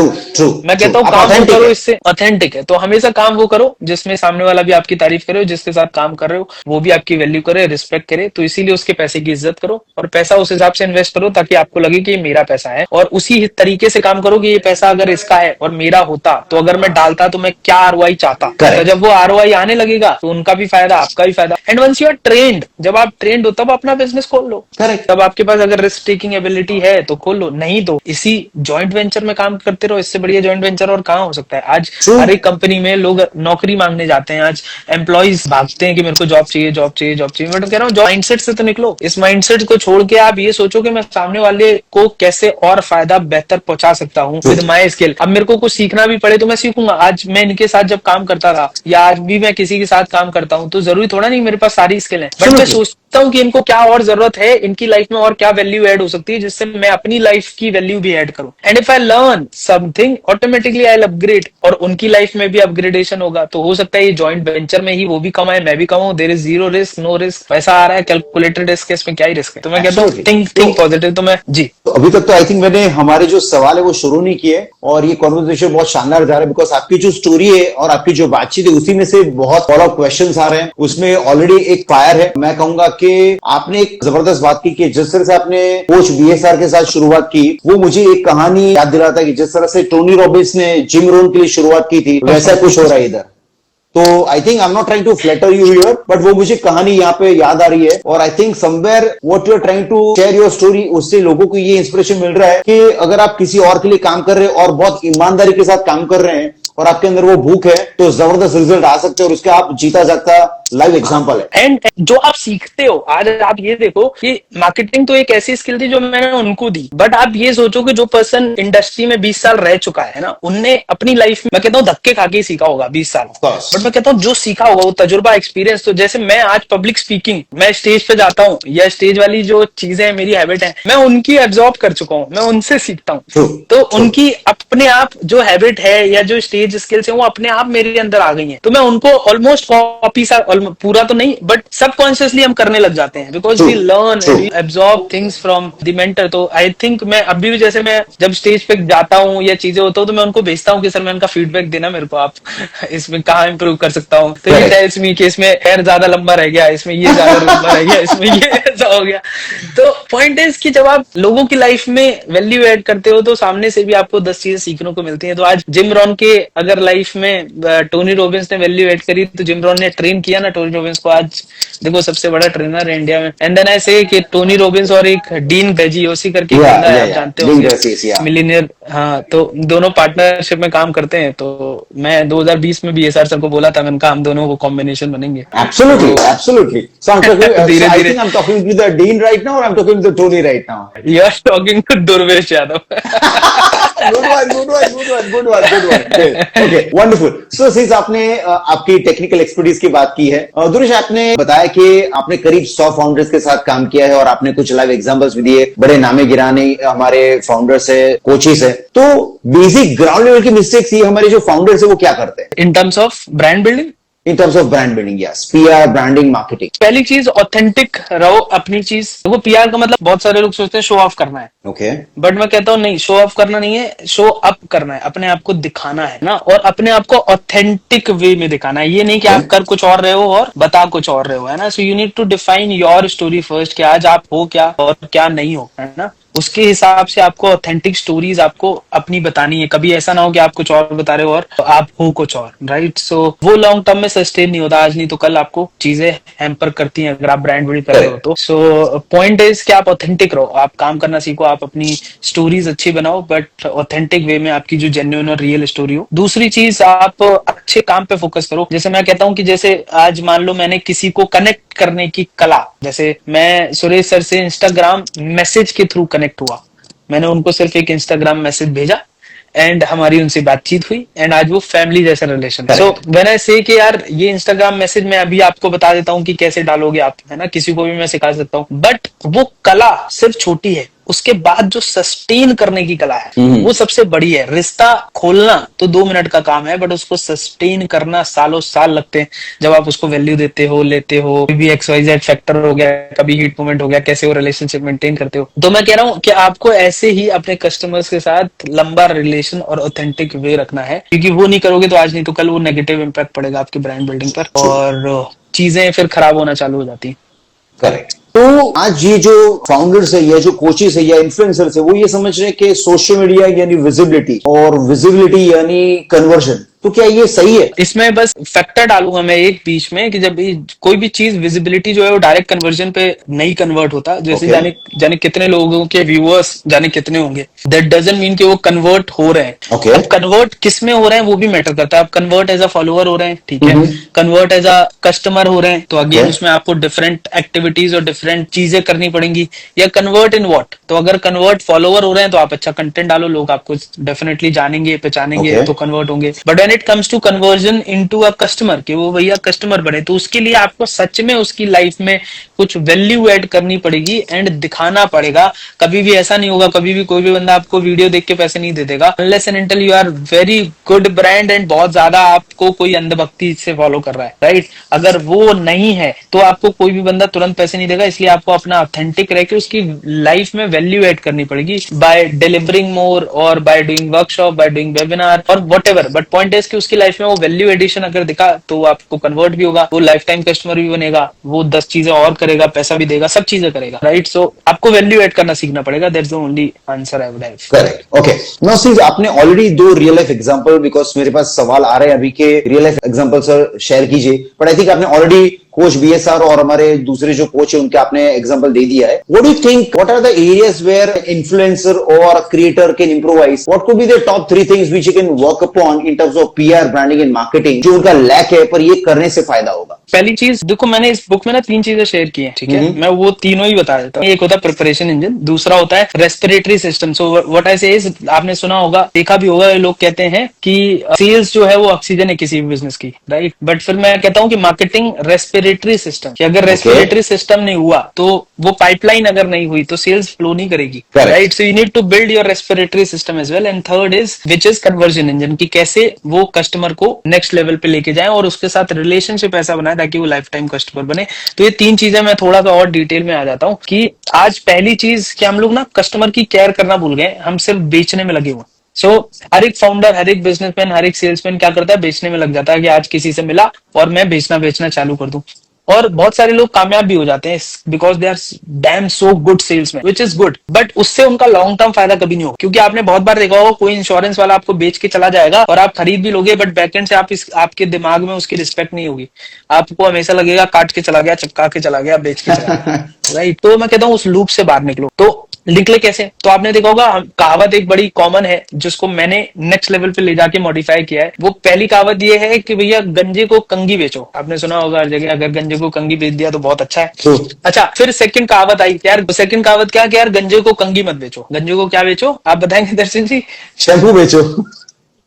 मैं कहता हूँ काम वो करो इससे ऑथेंटिक है, तो हमेशा काम वो करो जिसमें सामने वाला भी आपकी तारीफ करे, जिसके साथ काम कर रहे हो वो भी आपकी वैल्यू करे, रिस्पेक्ट करे। तो इसीलिए उसके पैसे की इज्जत करो और पैसा उस हिसाब से इन्वेस्ट करो ताकि आपको लगे कि ये मेरा पैसा है, और उसी तरीके से काम करो कि ये पैसा अगर इसका है और मेरा होता तो अगर मैं डालता तो मैं क्या ROI चाहता। तो जब वो ROI आने लगेगा तो उनका भी फायदा आपका भी फायदा। And once you are trained, जब आप ट्रेंड हो तब अपना बिजनेस खोल लो। करेक्ट। तब आपके पास अगर रिस्क टेकिंग एबिलिटी है तो खोल लो, नहीं तो इसी जॉइंट वेंचर में काम करते रहो। इससे बढ़िया जॉइंट वेंचर और कहाँ हो सकता है। आज हर एक कंपनी में लोग नौकरी मांगने जाते हैं, आज एम्प्लॉइज भागते हैं कि मेरे को जॉब चाहिए जॉब चाहिए जॉब चाहिए। मैं तो कह रहा हूँ माइंडसेट से तो निकलो। इस माइंडसेट को छोड़ के आप ये सोचो कि मैं सामने वाले को कैसे और फायदा बेहतर पहुंचा सकता हूँ विद माय स्किल। अब मेरे को कुछ सीखना भी पड़े तो मैं सीखूंगा। आज मैं इनके साथ जब काम करता था या आज भी मैं किसी के साथ काम करता हूँ तो जरूरी थोड़ा नहीं मेरे पास सारी स्किल है, बट मैं सोचता हूँ कि इनको क्या और जरूरत है, इनकी लाइफ में और क्या वैल्यू ऐड हो सकती है जिससे मैं अपनी लाइफ की वैल्यू भी ऐड करूँ। And if I learn something automatically I will upgrade, और उनकी लाइफ में भी अपग्रेडेशन होगा। तो हो सकता है ये जॉइंट वेंचर में ही वो भी कमाए मैं भी कमाऊं। There is zero risk, no risk, पैसा आ रहा है, कैलकुलेटेड रिस्क है, इसमें क्या ही रिस्क है। तो मैं कहता हूँ थिंक पॉजिटिव। तो मैं जी तो अभी तक तो आई थिंक मैंने हमारे जो सवाल है वो शुरू नहीं किए और ये कॉन्वर्सेशन बहुत शानदार जा रहा है, बिकॉज आपकी जो स्टोरी है और आपकी जो बातचीत है उसी में से बहुत फॉलो अप क्वेश्चंस आ रहे हैं। उसमें ऑलरेडी एक फायर है। मैं कहूंगा कि आपने एक जबरदस्त बात की कि जिस तरह से आपने कोच BSR के साथ शुरुआत की, वो मुझे एक कहानी याद दिलाता है कि जिस तरह से टोनी रॉबिन्स ने जिम रोन के लिए शुरुआत की थी वैसा कुछ हो रहा है इधर। तो I think I am not trying to flatter you here, but वो मुझे कहानी यहाँ पे याद आ रही है, और I think somewhere what you are trying to share your story, उससे लोगों को ये इंस्पिरेशन मिल रहा है कि अगर आप किसी और के लिए काम कर रहे हैं और बहुत ईमानदारी के साथ काम कर रहे हैं और आपके अंदर वो भूख है, तो जबरदस्त रिजल्ट आ सकते हैं, और उसका आप जीता जागता लाइव एग्जांपल है। एंड जो आप सीखते हो, आज आप ये देखो कि मार्केटिंग तो एक ऐसी स्किल थी जो मैंने उनको दी, बट आप ये सोचो कि जो पर्सन इंडस्ट्री में 20 साल रह चुका है ना, उनने अपनी लाइफ में, मैं कहता हूँ धक्के खा के ही सीखा होगा 20 साल, बट मैं कहता हूँ जो सीखा होगा वो तजुर्बा, एक्सपीरियंस। तो जैसे मैं आज पब्लिक स्पीकिंग, मैं स्टेज पे जाता हूँ, या स्टेज वाली जो चीजें हैं, मेरी हैबिट है, मैं उनकी एब्जॉर्ब कर चुका हूँ, मैं उनसे सीखता हूँ। तो उनकी अपने आप जो हैबिट है या जो स्टेज स्किल्स है वो अपने आप मेरे अंदर आ गई हैं, तो मैं उनको ऑलमोस्ट कॉपी सा, पूरा तो नहीं बट सबकॉन्शियसली हम करने लग जाते हैं, because we learn, we absorb things from the mentor. तो आई थिंक मैं अभी भी, जैसे मैं जब स्टेज पे जाता हूँ या चीजें होता हूँ, तो मैं उनको भेजता हूँ कि सर मैं उनका फीडबैक देना मेरे को, आप इसमें कहाँ इंप्रूव कर सकता हूँ। तो ये टेल्स मी कि इसमें हेयर ज्यादा लंबा रह गया, इसमें ये ज्यादा लंबा रह गया, इसमें ये ऐसा हो गया। तो पॉइंट इज कि जब आप लोगों की लाइफ में वैल्यू ऐड करते हो तो सामने से भी आपको 10 चीजें सीखने को मिलती हैं। तो आज जिम रॉन के अगर लाइफ में टोनी रॉबिन्स ने वैल्यू ऐड करी, तो जिम रॉन ने ट्रेन किया ना टोनी रॉबिन्स को, आज देखो सबसे बड़ा ट्रेनर है इंडिया में। एंड देन आई से कि टोनी रॉबिन्स और एक डीन बेजियोसी करके बंदा है, आप जानते हो, मिलियनियर। हाँ, तो दोनों पार्टनरशिप में काम करते हैं। तो मैं 2020 में BSR सर को बोला था, मैंने कहा हम दोनों को कॉम्बिनेशन बनेंगे। Absolutely, absolutely. So I'm talking, so I think I'm talking to the Dean right now, or I'm talking to Tony right now. You are talking to Durvesh Yadav. Good one, good one, good one, good one, good one. Okay, wonderful. So since आपने आपकी टेक्निकल एक्सपर्टीज की बात की है, दुर्वेश आपने बताया कि आपने करीब 100 फाउंडर्स के साथ काम किया है और आपने कुछ लाइव एग्जांपल्स भी दिए, बड़े नामे गिराने हमारे फाउंडर्स है, कोचेस है। तो बेसिक ग्राउंड लेवल की मिस्टेक्स ये हमारे जो फाउंडर्स है वो क्या करते हैं इन terms of brand building? In terms of brand building, yes, PR, branding, marketing. पहली चीज ऑथेंटिक रहो अपनी चीज। देखो PR का मतलब बहुत सारे लोग सोचते हैं शो ऑफ करना है, Okay. बट मैं कहता हूँ नहीं, शो ऑफ करना नहीं है, शो अप करना है, अपने आप को दिखाना है ना, और अपने आप को ऑथेंटिक वे में दिखाना है। ये नहीं कि आप कर कुछ और रहे हो और बता कुछ और रहे हो, है ना। So you need to define your story first, कि आज आप हो क्या और क्या नहीं हो, है ना। उसके हिसाब से आपको ऑथेंटिक स्टोरीज आपको अपनी बतानी है। कभी ऐसा ना हो कि आप कुछ और बता रहे हो और आप हो कुछ और, राइट। सो वो लॉन्ग टर्म में सस्टेन नहीं होता, आज नहीं तो कल आपको चीजें हैम्पर करती हैं अगर आप ब्रांड बिल्ड कर रहे हो तो। सो पॉइंट इज कि आप ऑथेंटिक रहो, आप काम करना सीखो, आप अपनी स्टोरीज अच्छी बनाओ, बट ऑथेंटिक वे में, आपकी जो जेन्युइन और रियल स्टोरी हो। दूसरी चीज, आप अच्छे काम पे फोकस करो। जैसे मैं कहता हूँ कि जैसे आज मान लो मैंने किसी को कनेक्ट करने की कला, जैसे मैं सुरेश सर से इंस्टाग्राम मैसेज के थ्रू कनेक्ट हुआ, मैंने उनको सिर्फ एक इंस्टाग्राम मैसेज भेजा एंड हमारी उनसे बातचीत हुई, एंड आज वो फैमिली जैसा रिलेशन। सो व्हेन आई से कि यार ये इंस्टाग्राम मैसेज मैं अभी आपको बता देता हूँ कि कैसे डालोगे आप, है ना, किसी को भी मैं सिखा सकता हूँ, बट वो कला सिर्फ छोटी है, उसके बाद जो सस्टेन करने की कला है वो सबसे बड़ी है। रिश्ता खोलना तो 2 मिनट का काम है, बट उसको सस्टेन करना सालों साल लगते हैं, जब आप उसको वैल्यू देते हो, लेते हो, कभी XYZ फैक्टर हो गया, कभी हीट मोमेंट हो गया, कैसे वो रिलेशनशिप मेंटेन करते हो। तो मैं कह रहा हूँ कि आपको ऐसे ही अपने कस्टमर्स के साथ लंबा रिलेशन और ऑथेंटिक वे रखना है, क्योंकि वो नहीं करोगे तो आज नहीं तो कल वो नेगेटिव इंपैक्ट पड़ेगा आपकी ब्रांड बिल्डिंग पर, और चीजें फिर खराब होना चालू हो जाती है। करेक्ट। तो आज ये जो फाउंडर्स है या जो कोचेस है या इन्फ्लुएंसर्स है, वो ये समझ रहे हैं कि सोशल मीडिया यानी विजिबिलिटी और विजिबिलिटी यानी कन्वर्जन, तो क्या ये सही है? इसमें बस फैक्टर डालूंगा मैं एक बीच में कि जब कोई भी चीज विजिबिलिटी जो है वो डायरेक्ट कन्वर्जन पे नहीं कन्वर्ट होता। जैसे जाने कितने लोगों के व्यूअर्स जाने कितने होंगे, दैट डजंट मीन कि वो कन्वर्ट हो रहे हैं। अब कन्वर्ट किस में हो रहे हैं वो भी मैटर करता है। अब कन्वर्ट एज अ फॉलोअर हो रहे हैं, ठीक है, कन्वर्ट एज अ कस्टमर हो रहे हैं, तो अगेन उसमें आपको डिफरेंट एक्टिविटीज और डिफरेंट चीजें करनी पड़ेंगी। या कन्वर्ट इन व्हाट, तो अगर कन्वर्ट फॉलोअर हो रहे हैं तो आप अच्छा कंटेंट डालो, लोग आपको डेफिनेटली जानेंगे, पहचानेंगे, तो कन्वर्ट होंगे। But it comes to conversion into a customer, कि वो भैया कस्टमर बने, तो उसके लिए आपको सच में उसकी लाइफ में कुछ वैल्यू ऐड करनी पड़ेगी एंड दिखाना पड़ेगा। कभी भी ऐसा नहीं होगा, कभी भी कोई भी बंदा आपको वीडियो देख के पैसे नहीं दे देगा, unless and until you are very good brand and बहुत ज्यादा आपको कोई अंधभक्ति से फॉलो कर रहा है, राइट। अगर वो नहीं है तो आपको कोई भी बंदा तुरंत पैसे नहीं देगा, इसलिए आपको अपना ऑथेंटिक रह के उसकी लाइफ में वैल्यू ऐड करनी पड़ेगी, बाय डिलीवरिंग मोर और by doing workshop, by doing webinar और व्हाटएवर। बट पॉइंट अनलेस कि उसकी लाइफ में वो वैल्यू एडिशन अगर दिखा तो आपको कन्वर्ट भी होगा, वो लाइफ टाइम कस्टमर भी बनेगा, वो 10 चीजें और करेगा, पैसा भी देगा, सब चीजें करेगा, राइट? सो आपको वैल्यू एड करना सीखना पड़ेगा। That's the only answer I would have. Correct, okay. Now since आपने ऑलरेडी दो रियल लाइफ एग्जांपल, बिकॉज मेरे पास सवाल आ रहे हैं अभी के real life example sir share कीजिए, बट आई थिंक आपने ऑलरेडी कोच बीएसआर और हमारे दूसरे जो कोच है उनके आपने एग्जांपल दे दिया है। What do you think, what are the areas where influencer और creator can improvise? What could be the top 3 things which you can work upon in terms of PR, branding and marketing, जो उनका लैक है पर ये करने से फायदा होगा? पहली चीज देखो, मैंने इस बुक में ना 3 चीजें शेयर की हैं, ठीक है? मैं वो तीनों ही बता देता हूँ। एक होता है प्रिपरेशन इंजन, दूसरा होता है respiratory system. So what I से इज, आपने सुना होगा, देखा भी होगा, लोग कहते हैं कि सेल्स जो है वो ऑक्सीजन है किसी भी बिजनेस की, राइट? बट फिर मैं कहता हूँ कि मार्केटिंग रेस्पिरेटरी सिस्टम, कि अगर रेस्पिरेटरी सिस्टम नहीं हुआ तो वो पाइपलाइन अगर नहीं हुई तो सेल्स फ्लो नहीं करेगी, right? So you need to build your respiratory system as well. And third is which is conversion engine, कि कैसे वो कस्टमर को नेक्स्ट लेवल पे लेके जाए और उसके साथ रिलेशनशिप ऐसा बनाए ताकि वो लाइफ टाइम कस्टमर बने। तो ये 3 चीजें मैं थोड़ा सा और डिटेल में आ जाता हूँ कि आज पहली चीज कि हम लोग ना कस्टमर की केयर करना भूल गए, हम सिर्फ बेचने में लगे हुए। हर एक फाउंडर, हर एक बिजनेसमैन, हर एक सेल्समैन क्या करता है, बेचने में लग जाता है कि आज किसी से मिला और मैं बेचना चालू कर दूं। और बहुत सारे लोग कामयाब भी हो जाते हैं because they are damn so good salesman, which is good, but उससे उनका लॉन्ग टर्म फायदा कभी नहीं होगा। क्योंकि आपने बहुत बार देखा होगा, कोई इंश्योरेंस वाला आपको बेच के चला जाएगा और आप खरीद भी लोगे, बट बैकएंड से आपके दिमाग में उसकी रिस्पेक्ट नहीं होगी। आपको हमेशा लगेगा काट के चला गया, चिपका के चला गया, बेच के चला गया, राइट? तो मैं कहता हूँ उस लूप से बाहर निकलो। तो निकले कैसे? तो आपने देखा होगा, कहावत एक बड़ी कॉमन है जिसको मैंने नेक्स्ट लेवल पे ले जाके मॉडिफाई किया है। वो पहली कहावत ये है कि भैया गंजे को कंगी बेचो। आपने सुना होगा हर जगह, अगर गंजे को कंगी बेच दिया तो बहुत अच्छा है। अच्छा, फिर सेकंड कहावत आई, यार सेकंड कहावत क्या कि यार गंजे को कंगी मत बेचो। गंजे को क्या बेचो? आप बताएंगे दर्शन जी? शैम्पू बेचो,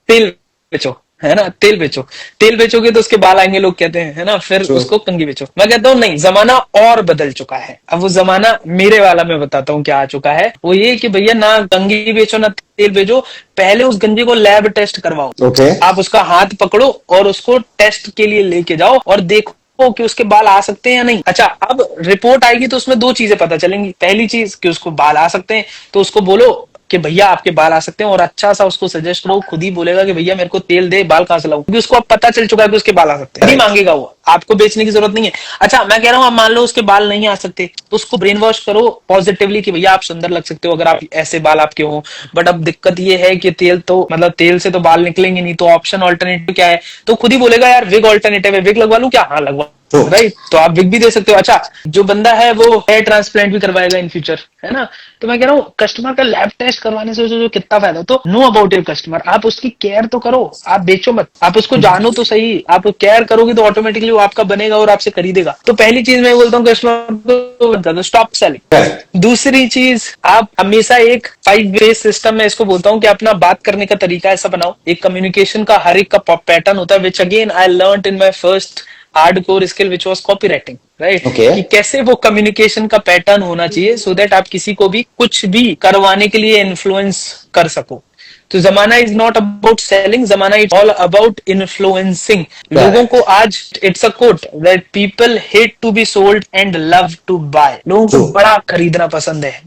तेल बेचो, है ना? तेल बेचो। तेल बेचोगे तो उसके बाल आएंगे, लोग कहते हैं, है ना? फिर उसको कंगी बेचो। मैं कहता हूँ नहीं, जमाना और बदल चुका है। अब वो जमाना मेरे वाला मैं बताता हूँ क्या आ चुका है। वो ये कि भैया ना कंगी बेचो ना तेल बेचो, पहले उस गंजे को लैब टेस्ट करवाओ। आप उसका हाथ पकड़ो और उसको टेस्ट के लिए लेके जाओ और देखो कि उसके बाल आ सकते हैं या नहीं। अच्छा, अब रिपोर्ट आएगी तो उसमें 2 चीजें पता चलेंगी। पहली चीज कि उसको बाल आ सकते हैं, तो उसको बोलो कि भैया आपके बाल आ सकते हैं, और अच्छा सा उसको सजेस्ट करो, खुद ही बोलेगा कि भैया मेरे को तेल दे, बाल कहां से लाऊं, क्योंकि उसको अब पता चल चुका है कि उसके बाल आ सकते हैं। नहीं मांगेगा वो, आपको बेचने की जरूरत नहीं है। अच्छा, मैं कह रहा हूं, आप मान लो उसके बाल नहीं आ सकते, तो उसको ब्रेन वॉश करो पॉजिटिवली कि भैया आप सुंदर लग सकते हो अगर आप ऐसे बाल आपके हो, बट अब दिक्कत ये है कि तेल तो मतलब तेल से तो बाल निकलेंगे नहीं, तो ऑप्शन ऑल्टरनेटिव क्या है? तो खुद ही बोलेगा यार विग ऑल्टरनेटिव है, विग लगवा लूं क्या? हाँ लगवा, राइट? तो आप विग भी दे सकते हो। अच्छा, जो बंदा है वो हेयर ट्रांसप्लांट भी करवाएगा इन फ्यूचर, है ना? तो मैं कह रहा हूँ कस्टमर का लैब टेस्ट करवाने से जो कितना फायदा। तो नो अबाउट योर कस्टमर, आप उसकी केयर तो करो, आप बेचो मत, आप उसको जानो तो सही। आप केयर करोगे तो ऑटोमेटिकली वो आपका बनेगा और आपसे खरीदेगा। तो पहली चीज मैं बोलता हूँ कस्टमर को स्टॉप सेलिंग। दूसरी चीज, आप हमेशा एक 5 वे सिस्टम में इसको बोलता हूँ कि अपना बात करने का तरीका ऐसा बनाओ। एक कम्युनिकेशन का हर एक का पैटर्न होता है, which again I learned in my first hardcore skill which was copywriting, right? कि कैसे वो कम्युनिकेशन का पैटर्न होना चाहिए सो दैट आप किसी को भी कुछ भी करवाने के लिए इन्फ्लुएंस कर सको। तो जमाना इज नॉट अबाउट सेलिंग, जमाना इज ऑल अबाउट इन्फ्लुएंसिंग। लोगों को आज it's a quote that people hate to be sold and love to buy. लोगों को बड़ा खरीदना पसंद है,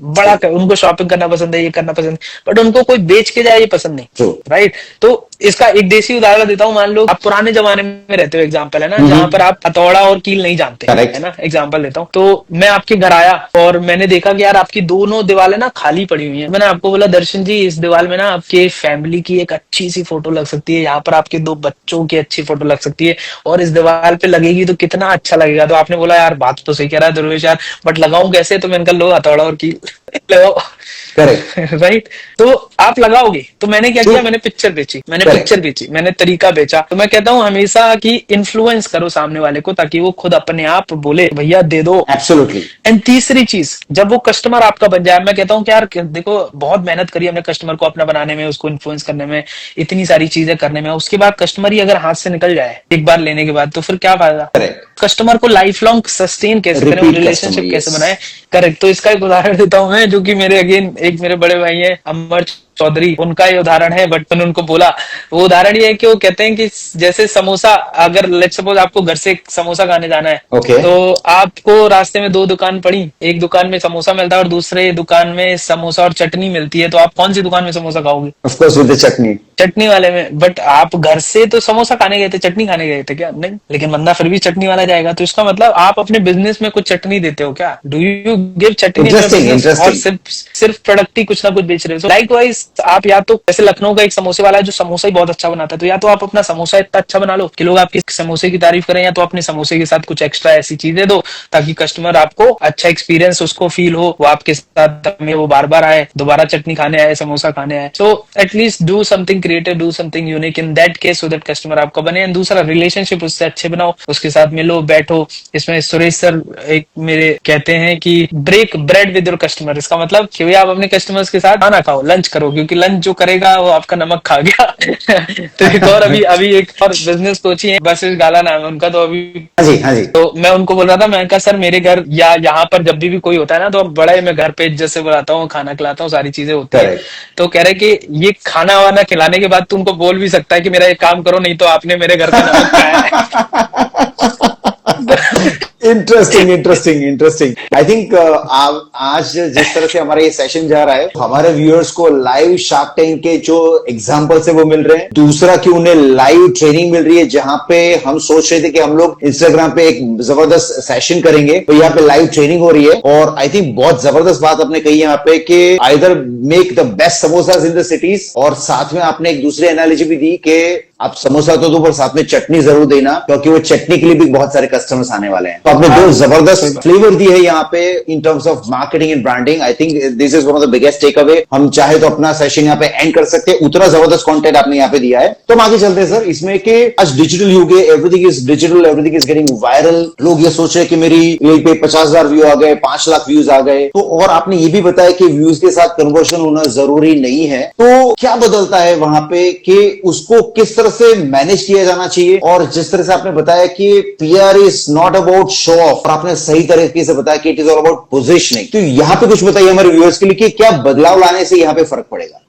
उनको शॉपिंग करना पसंद है, ये करना पसंद है, बट उनको कोई बेच के जाए ये पसंद नहीं, राइट? तो इसका एक देसी उदाहरण देता हूँ। मान लो आप पुराने जमाने में रहते हो, एग्जाम्पल है ना, जहां पर आप हथौड़ा और कील नहीं जानते, है ना? एग्जाम्पल देता हूँ। तो मैं आपके घर आया और मैंने देखा कि यार आपकी दोनों दीवारें ना खाली पड़ी हुई हैं। मैंने आपको बोला दर्शन जी इस दीवार में ना आपके फैमिली की एक अच्छी सी फोटो लग सकती है, यहाँ पर आपके 2 बच्चों की अच्छी फोटो लग सकती है, और इस दीवार पे लगेगी तो कितना अच्छा लगेगा। तो आपने बोला यार बात तो सही कह रहा है ध्रुवेश यार, बट लगाऊं कैसे? तो मैंने कहा लो हथौड़ा और कील लगाओ, राइट? तो आप लगाओगे। तो मैंने क्या किया, मैंने पिक्चर बेची, मैंने तरीका बेचा। तो मैं कहता हूँ हमेशा कि इन्फ्लुएंस करो सामने वाले को ताकि वो खुद अपने आप बोले भैया दे दो। एब्सोल्युटली। एंड तीसरी चीज, जब वो कस्टमर आपका बन जाए, मैं कहता हूँ कि यार देखो बहुत मेहनत करी हमने कस्टमर को अपना बनाने में, उसको इन्फ्लुएंस करने में, इतनी सारी चीजें करने में, उसके बाद कस्टमर ही अगर हाथ से निकल जाए एक बार लेने के बाद, तो फिर क्या फायदा? कस्टमर को लाइफ लॉन्ग सस्टेन कैसे करें, रिलेशनशिप कैसे बनाए? करेक्ट। तो इसका एक उदाहरण देता हूं मैं, जो कि मेरे अगेन एक मेरे बड़े भाई है अमर चौधरी, उनका ये उदाहरण है। बट मैंने उनको बोला, वो उदाहरण ये है कि वो कहते हैं कि जैसे समोसा, अगर लेट्स सपोज आपको घर से समोसा खाने जाना है, तो आपको रास्ते में 2 दुकान पड़ी, एक दुकान में समोसा मिलता है और दूसरे दुकान में समोसा और चटनी मिलती है, तो आप कौन सी दुकान में समोसा खाओगे? ऑफ कोर्स विद द चटनी। चटनी वाले में। बट आप घर से तो समोसा खाने गए थे, चटनी खाने गए थे क्या? नहीं, लेकिन बंदा फिर भी चटनी वाला जाएगा। तो इसका मतलब आप अपने बिजनेस में कुछ चटनी देते हो क्या? Do you give chutney in your interesting, business, और इंटरेस्टिंग। सिर्फ प्रोडक्ट ही कुछ ना कुछ बेच रहे हो? लाइक वाइज आप या तो जैसे लखनऊ का एक समोसे वाला है जो समोसा ही बहुत अच्छा बनाता है, तो या तो आप अपना समोसा इतना अच्छा बना लो कि लोग आपके समोसे की तारीफ करें, या तो अपने समोसे के साथ कुछ एक्स्ट्रा ऐसी चीजें दो ताकि कस्टमर आपको अच्छा एक्सपीरियंस उसको फील हो, वो आपके साथ में वो बार बार आए, दोबारा चटनी खाने आए, समोसा खाने आए। So at least do something creative, do something unique in that case, so that customer आपका बने। एंड दूसरा, रिलेशनशिप उससे अच्छे बनाओ, उसके साथ मिलो बैठो। इसमें सुरेश सर एक मेरे कहते हैं कि break bread with your customer. इसका मतलब कि भैया आप अपने कस्टमर्स के साथ खाना खाओ, लंच करो, क्योंकि लंच जो करेगा वो आपका नमक खा गया। तो एक और अभी अभी एक और बिजनेस कोच ही है, बसिस गाला नाम है उनका। तो अभी हाँ जी, हाँ जी। तो मैं उनको बोल रहा था, मैं कहा सर मेरे घर या यहाँ पर जब भी कोई होता है ना, तो बड़ा ही मैं घर पे इज्जत से बुलाता हूँ, खाना खिलाता हूँ, सारी चीजें होती है। करेक्ट। तो कह रहे कि ये खाना वाना खिलाने के बाद तू उनको बोल भी सकता है कि मेरा एक काम करो, नहीं तो आपने मेरे घर का नमक खाया है। Interesting, interesting, interesting. I think आज जिस तरह से हमारा ये सेशन जा रहा है, हमारे व्यूअर्स को लाइव शार्क टैंक के जो एग्जांपल्स है वो मिल रहे हैं। दूसरा कि उन्हें लाइव ट्रेनिंग मिल रही है, जहां पे हम सोच रहे थे कि हम लोग इंस्टाग्राम पे एक जबरदस्त सेशन करेंगे, तो यहाँ पे लाइव ट्रेनिंग हो रही है। और आई थिंक बहुत जबरदस्त बात आपने कही यहाँ पे कि either make the best samosas in the cities, और साथ में आपने एक दूसरी एनालॉजी भी दी कि आप समोसा तो दो पर साथ में चटनी जरूर देना, क्योंकि वो चटनी के लिए भी बहुत सारे कस्टमर्स आने वाले हैं। तो आपने दो जबरदस्त फ्लेवर दी है यहाँ पे in terms of marketing and branding. I think this is one of the biggest take away. हम चाहे तो अपना सेशन यहाँ पे एंड कर सकते हैं, उतना जबरदस्त कंटेंट आपने यहाँ पे दिया है। तो हम आगे चलते हैं सर इसमें कि आज डिजिटल युग है, everything is digital, everything is getting viral. लोग ये सोच रहे हैं कि मेरी रील पे 50,000 व्यू आ गए, 5 लाख व्यूज आ गए। तो और आपने ये भी बताया कि व्यूज के साथ कन्वर्शन होना जरूरी नहीं है। तो क्या बदलता है वहां पे कि उसको किस तरह से मैनेज किया जाना चाहिए? और जिस तरह से आपने बताया कि PR is not about show off, और आपने सही तरीके से बताया कि it is all about positioning. तो यहाँ पे कुछ बताइए हमारे व्यूअर्स के लिए कि क्या बदलाव लाने से यहाँ पे फर्क पड़ेगा?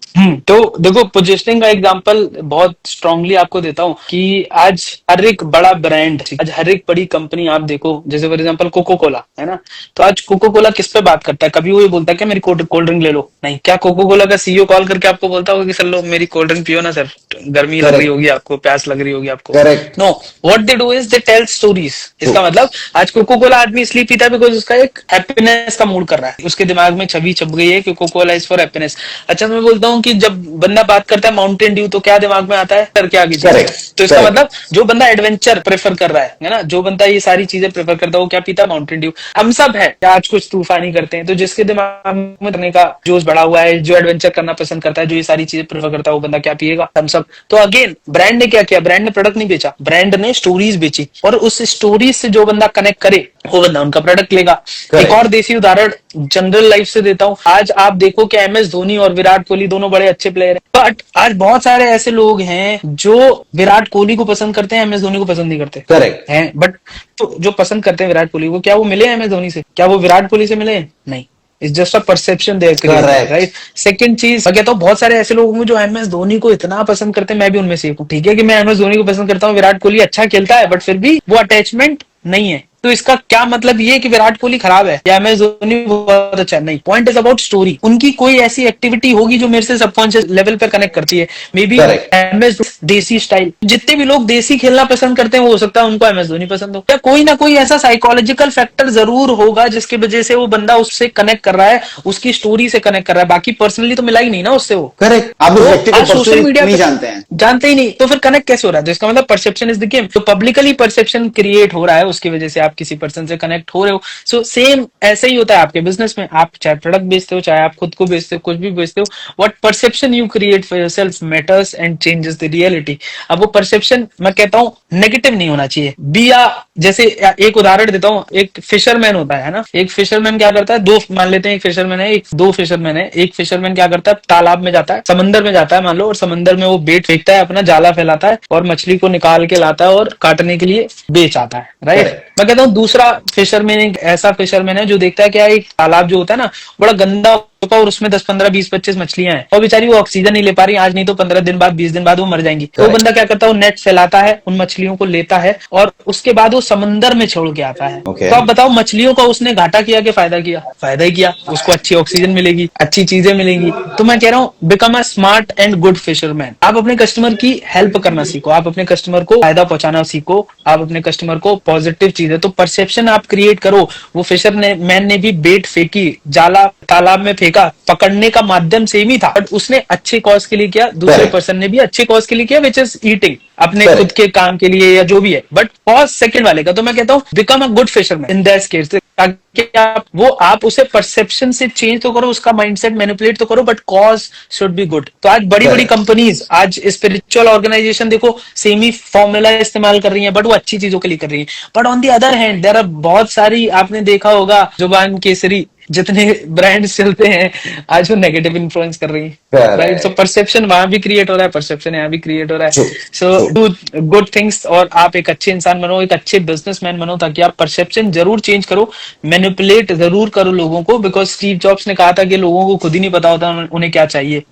तो देखो, पोजिशनिंग का एग्जांपल बहुत स्ट्रांगली आपको देता हूं कि आज हर एक बड़ा ब्रांड, आज हर एक बड़ी कंपनी आप देखो, जैसे फॉर एग्जांपल कोको कोला है ना, तो आज कोको कोला किस पे बात करता है? कभी वो ये बोलता है क्या मेरी कोल्ड ड्रिंक ले लो? नहीं। क्या कोको कोला का सीईओ कॉल करके आपको बोलता होगा कि सर लो मेरी कोल्ड ड्रिंक पियो ना सर, गर्मी लग रही होगी आपको, प्यास लग रही होगी आपको? Correct. No, what they do is they tell stories. इसका मतलब आज कोको कोला आदमी इसलिए पीता है बिकॉज उसका एक हैप्पीनेस का मूड कर रहा है, उसके दिमाग में छवि छप गई है कि Coca Cola is for happiness. अच्छा, मैं बोलता हूँ कि जब बंदा बात करता है माउंटेन ड्यू, तो क्या दिमाग में आता है? सर क्या आगे? तो इसका मतलब जो बंदा एडवेंचर प्रेफर कर रहा है ना, जो बंदा ये सारी चीजें प्रेफर करता है, वो क्या पीता है? Mountain Dew. हम सब है आज कुछ तूफानी करते हैं, तो जिसके दिमाग में करने का जोश बढ़ा हुआ है, जो एडवेंचर करना पसंद करता है, जो ये सारी चीजें प्रेफर करता है, वो बंदा क्या पिएगा? हम सब। तो अगेन ब्रांड ने क्या किया? ब्रांड ने प्रोडक्ट नहीं बेचा, ब्रांड ने स्टोरीज बेची, और उस स्टोरीज से जो बंदा कनेक्ट करे वो बंदा उनका प्रोडक्ट लेगा। एक और देसी उदाहरण जनरल लाइफ से देता हूं। आज आप देखो कि एमएस धोनी और विराट कोहली दोनों बड़े अच्छे प्लेयर हैं, बट आज बहुत सारे ऐसे लोग हैं जो विराट कोहली को पसंद करते हैं, एमएस धोनी को पसंद नहीं करते। करेक्ट हैं, बट तो जो पसंद करते हैं विराट कोहली को, क्या वो मिले एमएस धोनी से? क्या वो विराट कोहली से मिले? नहीं। It's just a perception there created, right? Second चीज, मैं कहता हूँ बहुत सारे ऐसे लोग होंगे जो एमएस धोनी को इतना पसंद करते हैं, मैं भी उनमें से एक हूँ। ठीक है कि मैं एमएस धोनी को पसंद करता हूँ, विराट कोहली अच्छा खेलता है, बट फिर भी वो अटैचमेंट नहीं है। तो इसका क्या मतलब ये कि विराट कोहली खराब है या एमएस धोनी बहुत अच्छा? नहीं। Point is about story. उनकी कोई ऐसी एक्टिविटी होगी जो मेरे से सबकॉन्शियस लेवल पे कनेक्ट करती है। मे बी एमएस देसी स्टाइल, जितने भी लोग देसी खेलना पसंद करते हैं, वो हो सकता है उनको एमएस धोनी पसंद हो, या कोई ना कोई ऐसा साइकोलॉजिकल फैक्टर जरूर होगा जिसकी वजह से वो बंदा उससे कनेक्ट कर रहा है, उसकी स्टोरी से कनेक्ट कर रहा है। बाकी पर्सनली तो मिला ही नहीं ना उससे वो। करेक्ट। आप सोशल मीडिया नहीं जानते ही नहीं, तो फिर कनेक्ट कैसे हो रहा है? तो इसका मतलब परसेप्शन इज द गेम। तो पब्लिकली परसेप्शन क्रिएट हो रहा है, उसकी वजह से आप किसी पर्सन से कनेक्ट हो रहे हो। सो सेम ऐसे ही होता है आपके बिजनेस में। आप चाहे प्रोडक्ट बेचते हो, चाहे आप खुद को बेचते हो, कुछ भी बेचते हो, what perception you create for yourself matters and changes the reality. अब वो परसेप्शन, मैं कहता हूं, नेगेटिव नहीं होना चाहिए। बिया जैसे एक उदाहरण देता हूं, एक फिशरमैन होता है ना, एक फिशरमैन क्या करता है, दो मान लेते हैं एक फिशरमैन है, दो फिशरमैन है। एक फिशरमैन क्या करता है, तालाब में जाता है, समंदर में जाता है मान लो, और समंदर में वो बेट फेंकता है, अपना जाला फैलाता है और मछली को निकाल के लाता है और काटने के लिए बेच आता है, राइट? मैं कहता हूँ दूसरा फिशरमैन एक ऐसा फिशरमैन है जो देखता है क्या एक तालाब जो होता है ना बड़ा गंदा और उसमें 10 15 20 25 मछलियां हैं और बेचारी वो ऑक्सीजन नहीं ले पा रही, आज नहीं तो 15 दिन बाद 20 दिन बाद वो मर जाएंगी। तो वो बंदा क्या करता है, वो नेट फैलाता है, उन मछलियों को लेता है और उसके बाद वो समंदर में छोड़ के आता है। Okay. तो आप बताओ मछलियों का उसने घाटा किया कि फायदा किया? फायदा ही किया, उसको अच्छी ऑक्सीजन मिलेगी, अच्छी चीजें मिलेंगी। तो मैं कह रहा हूँ become a smart and good fisherman. आप अपने कस्टमर की हेल्प करना सीखो, आप अपने कस्टमर को फायदा पहुंचाना सीखो, आप अपने कस्टमर को पॉजिटिव चीजें, तो परसेप्शन आप क्रिएट करो। वो फिशर ने मैन ने भी बेट फेंकी, जाला तालाब में फेंका, पकड़ने का माध्यम सेम ही था, बट उसने अच्छे कॉज के लिए किया, दूसरे पर्सन ने भी अच्छे कॉज के लिए किया, विच इज ईटिंग, अपने खुद के काम के लिए या जो भी है, बट कॉज सेकंड वाले का। तो मैं कहता हूँ become a good fisherman in that case, ताकि आप उसे परसेप्शन से चेंज तो करो, उसका माइंडसेट मैनिपुलेट तो करो, but cause should be good. तो आज बड़ी बड़ी कंपनीज, आज स्पिरिचुअल ऑर्गेनाइजेशन देखो सेम ही फॉर्मूला इस्तेमाल कर रही है, बट वो अच्छी चीजों के लिए कर रही है। But on the other hand there are बहुत सारी, आपने देखा होगा जुबान केसरी जितने ब्रांड्स चलते हैं आज वो नेगेटिव इन्फ्लुएंस कर रही है, राइट? सो परसेप्शन वहां भी क्रिएट हो रहा है, परसेप्शन यहाँ भी क्रिएट हो रहा है। सो डू गुड थिंग्स और आप एक अच्छे इंसान बनो, एक अच्छे बिजनेसमैन बनो, ताकि आप परसेप्शन जरूर चेंज करो, मैनिपुलेट जरूर करो लोगों को, बिकॉज स्टीव जॉब्स ने कहा था कि लोगों को खुद ही नहीं पता होता उन्हें क्या चाहिए।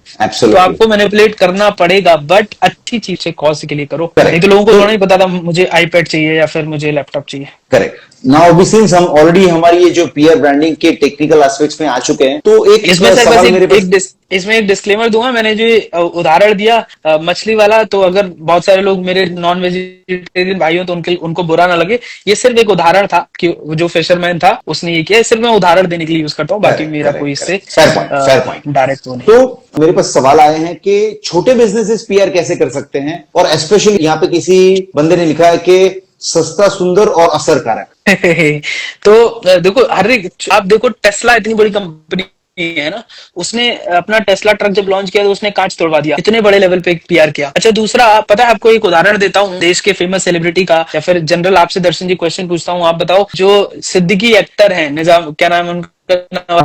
तो आपको मैनिपुलेट करना पड़ेगा, बट अच्छी चीज से कॉज के लिए करो, नहीं तो लोगों को थोड़ा नहीं पता था मुझे आईपैड चाहिए या फिर मुझे लैपटॉप चाहिए। करेक्ट। नाउ अभी सिंस हम ऑलरेडी हमारी ये जो पीआर ब्रांडिंग के टेक्निकल एस्पेक्ट्स में आ चुके हैं, तो एक इसमें सर बस इसमें एक डिस्क्लेमर दूंगा। मैंने जो उदाहरण दिया मछली वाला, तो अगर बहुत सारे लोग मेरे नॉन वेजिटेरियन भाई हो तो उनको बुरा ना लगे, ये सिर्फ एक उदाहरण था कि जो फिशरमैन था उसने ये किया, सिर्फ मैं उदाहरण देने के लिए यूज करता हूँ, बाकी मेरा कोई इससे डायरेक्ट नहीं। तो मेरे पास सवाल आए हैं कि छोटे बिजनेसेस पीआर कैसे कर सकते हैं, और स्पेशली यहाँ पे किसी बंदे ने लिखा है कि सस्ता, सुंदर और असरकारक। तो देखो हर एक, आप देखो टेस्ला इतनी बड़ी कंपनी है ना, उसने अपना टेस्ला ट्रक जब लॉन्च किया तो उसने कांच तोड़वा दिया, इतने बड़े लेवल पे पीआर किया। अच्छा दूसरा, पता है आपको एक उदाहरण देता हूँ देश के फेमस सेलिब्रिटी का, या फिर जनरल आपसे दर्शन जी क्वेश्चन पूछता हूँ, आप बताओ जो सिद्दीकी एक्टर है, निजाम क्या नाम है उनका,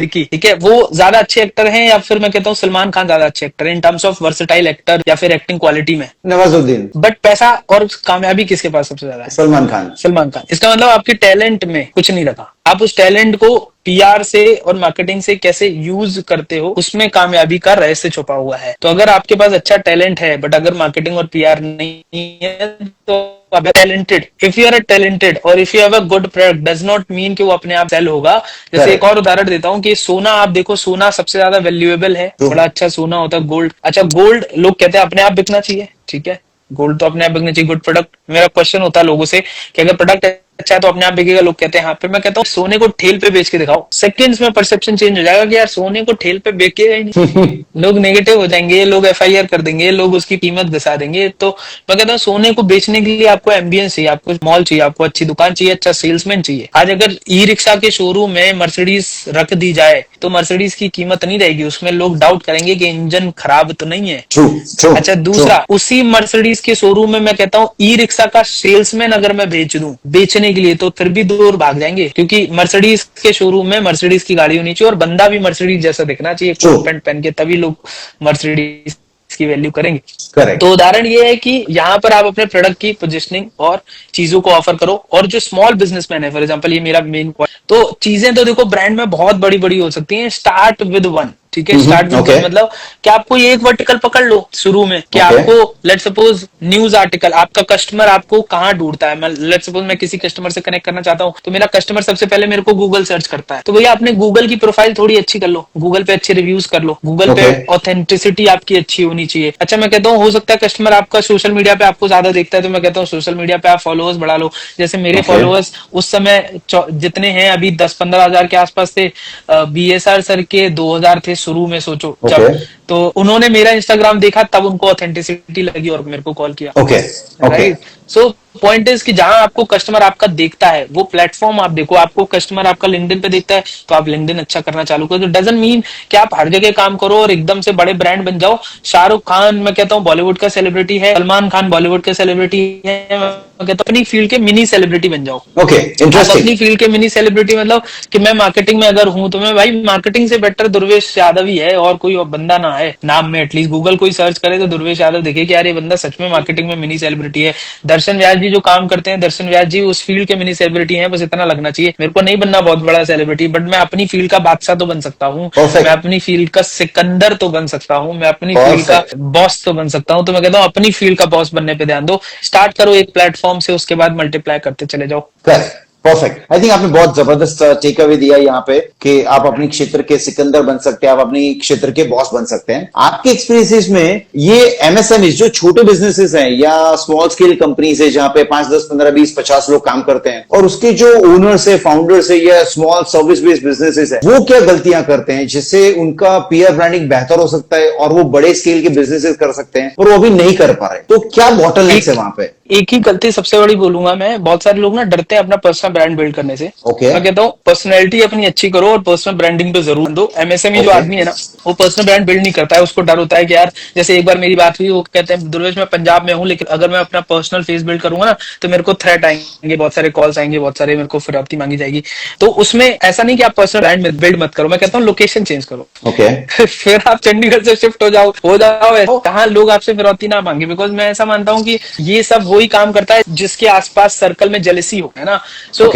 ठीक है, वो ज्यादा अच्छे एक्टर हैं या फिर मैं कहता हूँ सलमान खान ज्यादा अच्छे एक्टर हैं इन टर्म्स ऑफ वर्सेटाइल एक्टर या फिर एक्टिंग क्वालिटी में? नवाजुद्दीन। बट पैसा और कामयाबी किसके पास सबसे ज्यादा है? सलमान खान। सलमान खान। इसका मतलब आपके टैलेंट में कुछ नहीं रखा, आप उस टैलेंट को पीआर से और मार्केटिंग से कैसे यूज करते हो, उसमें कामयाबी का रहस्य छुपा हुआ है। तो अगर आपके पास अच्छा टैलेंट है बट अगर मार्केटिंग और पीआर नहीं है तो talented, if you are talented और if you have a good product does not mean कि वो अपने आप सेल होगा। जैसे एक और उदाहरण देता हूँ कि सोना, आप देखो सोना सबसे ज्यादा वैल्यूएबल है, बड़ा अच्छा सोना होता है। गोल्ड, अच्छा गोल्ड लोग कहते हैं अपने आप बिकना चाहिए, ठीक है, गोल्ड तो अपने आप बिकना चाहिए, गुड प्रोडक्ट। मेरा क्वेश्चन होता है लोगों से कि अगर प्रोडक्ट अच्छा है तो अपने आप बिकेगा, लोग कहते हैं हाँ। फिर मैं कहता हूँ सोने को ठेल पे बेच के दिखाओ, सेकंड्स में परसेप्शन चेंज हो जाएगा कि यार सोने को ठेल पे बेचेगा ही नहीं। लोग नेगेटिव हो जाएंगे, लोग एफआईआर कर देंगे, लोग उसकी कीमत घटा देंगे। तो मैं कहता हूँ सोने को बेचने के लिए आपको एम्बियंस चाहिए, आपको मॉल चाहिए, आपको अच्छी दुकान चाहिए, अच्छा सेल्समैन चाहिए। आज अगर ई रिक्शा के शोरूम में मर्सिडीज रख दी जाए तो मर्सिडीज की कीमत नहीं रहेगी, उसमें लोग डाउट करेंगे कि इंजन खराब तो नहीं है। अच्छा दूसरा, उसी मर्सिडीज के शोरूम में मैं कहता हूँ ई रिक्शा का सेल्समैन अगर मैं भेज दूं बेचने के लिए तो फिर भी दूर भाग जाएंगे, क्योंकि मर्सिडीज के शोरूम में मर्सिडीज की गाड़ी होनी चाहिए और बंदा भी मर्सिडीज जैसा दिखना चाहिए, कोट पैंट पहन के, तभी लोग मर्सिडीज की वैल्यू करेंगे। Correct. तो उदाहरण ये है कि यहाँ पर आप अपने प्रोडक्ट की पोजिशनिंग और चीजों को ऑफर करो। और जो स्मॉल बिजनेसमैन है, फॉर एग्जांपल ये मेरा मेन पॉइंट, तो चीजें तो देखो ब्रांड में बहुत बड़ी बड़ी हो सकती हैं, स्टार्ट विद वन, ठीक है, स्टार्ट विद मतलब कि आप कोई एक वर्टिकल पकड़ लो शुरू में कि आपको लेट सपोज न्यूज आर्टिकल, आपका कस्टमर आपको कहाँ ढूंढता है, मैं लेट सपोज मैं किसी कस्टमर से कनेक्ट करना चाहता हूँ तो मेरा कस्टमर सबसे पहले मेरे को गूगल सर्च करता है, तो भैया अपने गूगल की प्रोफाइल थोड़ी अच्छी कर लो, गूगल पे अच्छे रिव्यूज कर लो, गूगल पे ऑथेंटिसिटी आपकी अच्छी होनी चाहिए। अच्छा मैं कहता हूँ हो सकता है कस्टमर आपका सोशल मीडिया पे आपको ज्यादा देखता है, तो मैं कहता हूँ सोशल मीडिया पे आप फॉलोअर्स बढ़ा लो। जैसे मेरे फॉलोअर्स उस समय जितने हैं अभी 10-15 हजार के आसपास थे, बीएसआर सर के 2000 थे शुरू में, सोचो जब, तो उन्होंने मेरा इंस्टाग्राम देखा तब उनको ऑथेंटिसिटी लगी और मेरे को कॉल किया। राइट, सो पॉइंट इज कि जहां आपको कस्टमर आपका देखता है वो प्लेटफॉर्म आप देखो, आपको कस्टमर आपका लिंक्डइन पे देखता है तो आप लिंक्डइन अच्छा करना चालू करो। तो डजंट मीन कि आप हर जगह काम करो और एकदम से बड़े ब्रांड बन जाओ। शाहरुख खान मैं कहता हूँ बॉलीवुड का सेलिब्रिटी है, सलमान खान बॉलीवुड का सेलिब्रिटी है, मैं कहता हूँ अपनी फील्ड के मिनी सेलिब्रिटी बन जाओ। अपनी फील्ड के मिनी सेलिब्रिटी मतलब कि मैं मार्केटिंग में अगर हूं तो मैं भाई मार्केटिंग से बेटर दुर्वेश यादव ही है और कोई बंदा ना है नाम में, एटलीस्ट गूगल कोई सर्च करे तो दुर्वेश यादव देखे कि यार ये बंदा सच में मार्केटिंग में मिनी सेलिब्रिटी है। दर्शन व्यास जी जो काम करते हैं, दर्शन व्यास जी उस फील्ड के मिनी सेलिब्रिटी हैं, बस इतना लगना चाहिए। मेरे को नहीं बनना बहुत बड़ा सेलिब्रिटी, बट मैं अपनी फील्ड का बादशाह तो बन सकता हूँ, Perfect. मैं अपनी फील्ड का सिकंदर तो बन सकता हूँ, मैं अपनी फील्ड का Perfect. बॉस तो बन सकता हूँ। तो मैं कहता हूँ अपनी फील्ड का बॉस बनने पे ध्यान दो, स्टार्ट करो एक प्लेटफॉर्म से, उसके बाद मल्टीप्लाई करते चले जाओ। Correct, perfect. आई थिंक आपने बहुत जबरदस्त टेक अवे दिया यहाँ पे कि आप अपने क्षेत्र के सिकंदर बन सकते हैं, आप अपनी क्षेत्र के बॉस बन सकते हैं। आपके एक्सपीरियंसेस में ये एमएसएमई जो छोटे बिजनेसेस हैं या स्मॉल स्केल कंपनीज है जहां पे 5, 10, 15, 20, 50 लोग काम करते हैं, और उसके जो ओनर्स है, फाउंडर्स है या स्मॉल सर्विस बेस्ड बिजनेसेस है, वो क्या गलतियां करते हैं जिससे उनका पीआर ब्रांडिंग बेहतर हो सकता है और वो बड़े स्केल के बिजनेसेस कर सकते हैं और वो अभी नहीं कर पा रहे? तो क्या बॉटलनेक्स है वहां पे? एक ही गलती सबसे बड़ी बोलूंगा मैं, बहुत सारे लोग ना डरते हैं अपना पर्सनल ब्रांड बिल्ड करने से। Okay. मैं कहता हूँ पर्सनैलिटी अपनी अच्छी करो और पर्सनल ब्रांडिंग पे जरूर दो। एमएसएमई जो Okay. आदमी है ना, वो पर्सनल ब्रांड बिल्ड नहीं करता है, उसको डर होता है कि यार, जैसे एक बार मेरी बात हुई, वो कहते हैं दुर्वेश मैं पंजाब में हूँ, लेकिन अगर मैं अपना पर्सनल फेस बिल्ड करूंगा ना तो मेरे को थ्रेट आएंगे, बहुत सारे कॉल्स आएंगे, बहुत सारे मेरे को फिरौती मांगी जाएगी। तो उसमें ऐसा नहीं कि आप पर्सनल ब्रांड बिल्ड मत करो, मैं कहता हूँ लोकेशन चेंज करो। ओके। फिर आप चंडीगढ़ से शिफ्ट हो जाओ कहाँ लोग आपसे फिरौती ना मांगे। बिकॉज मैं ऐसा मानता हूँ कि ये सब वही काम करता है जिसके आसपास सर्कल में जेलसी हो, है ना। सो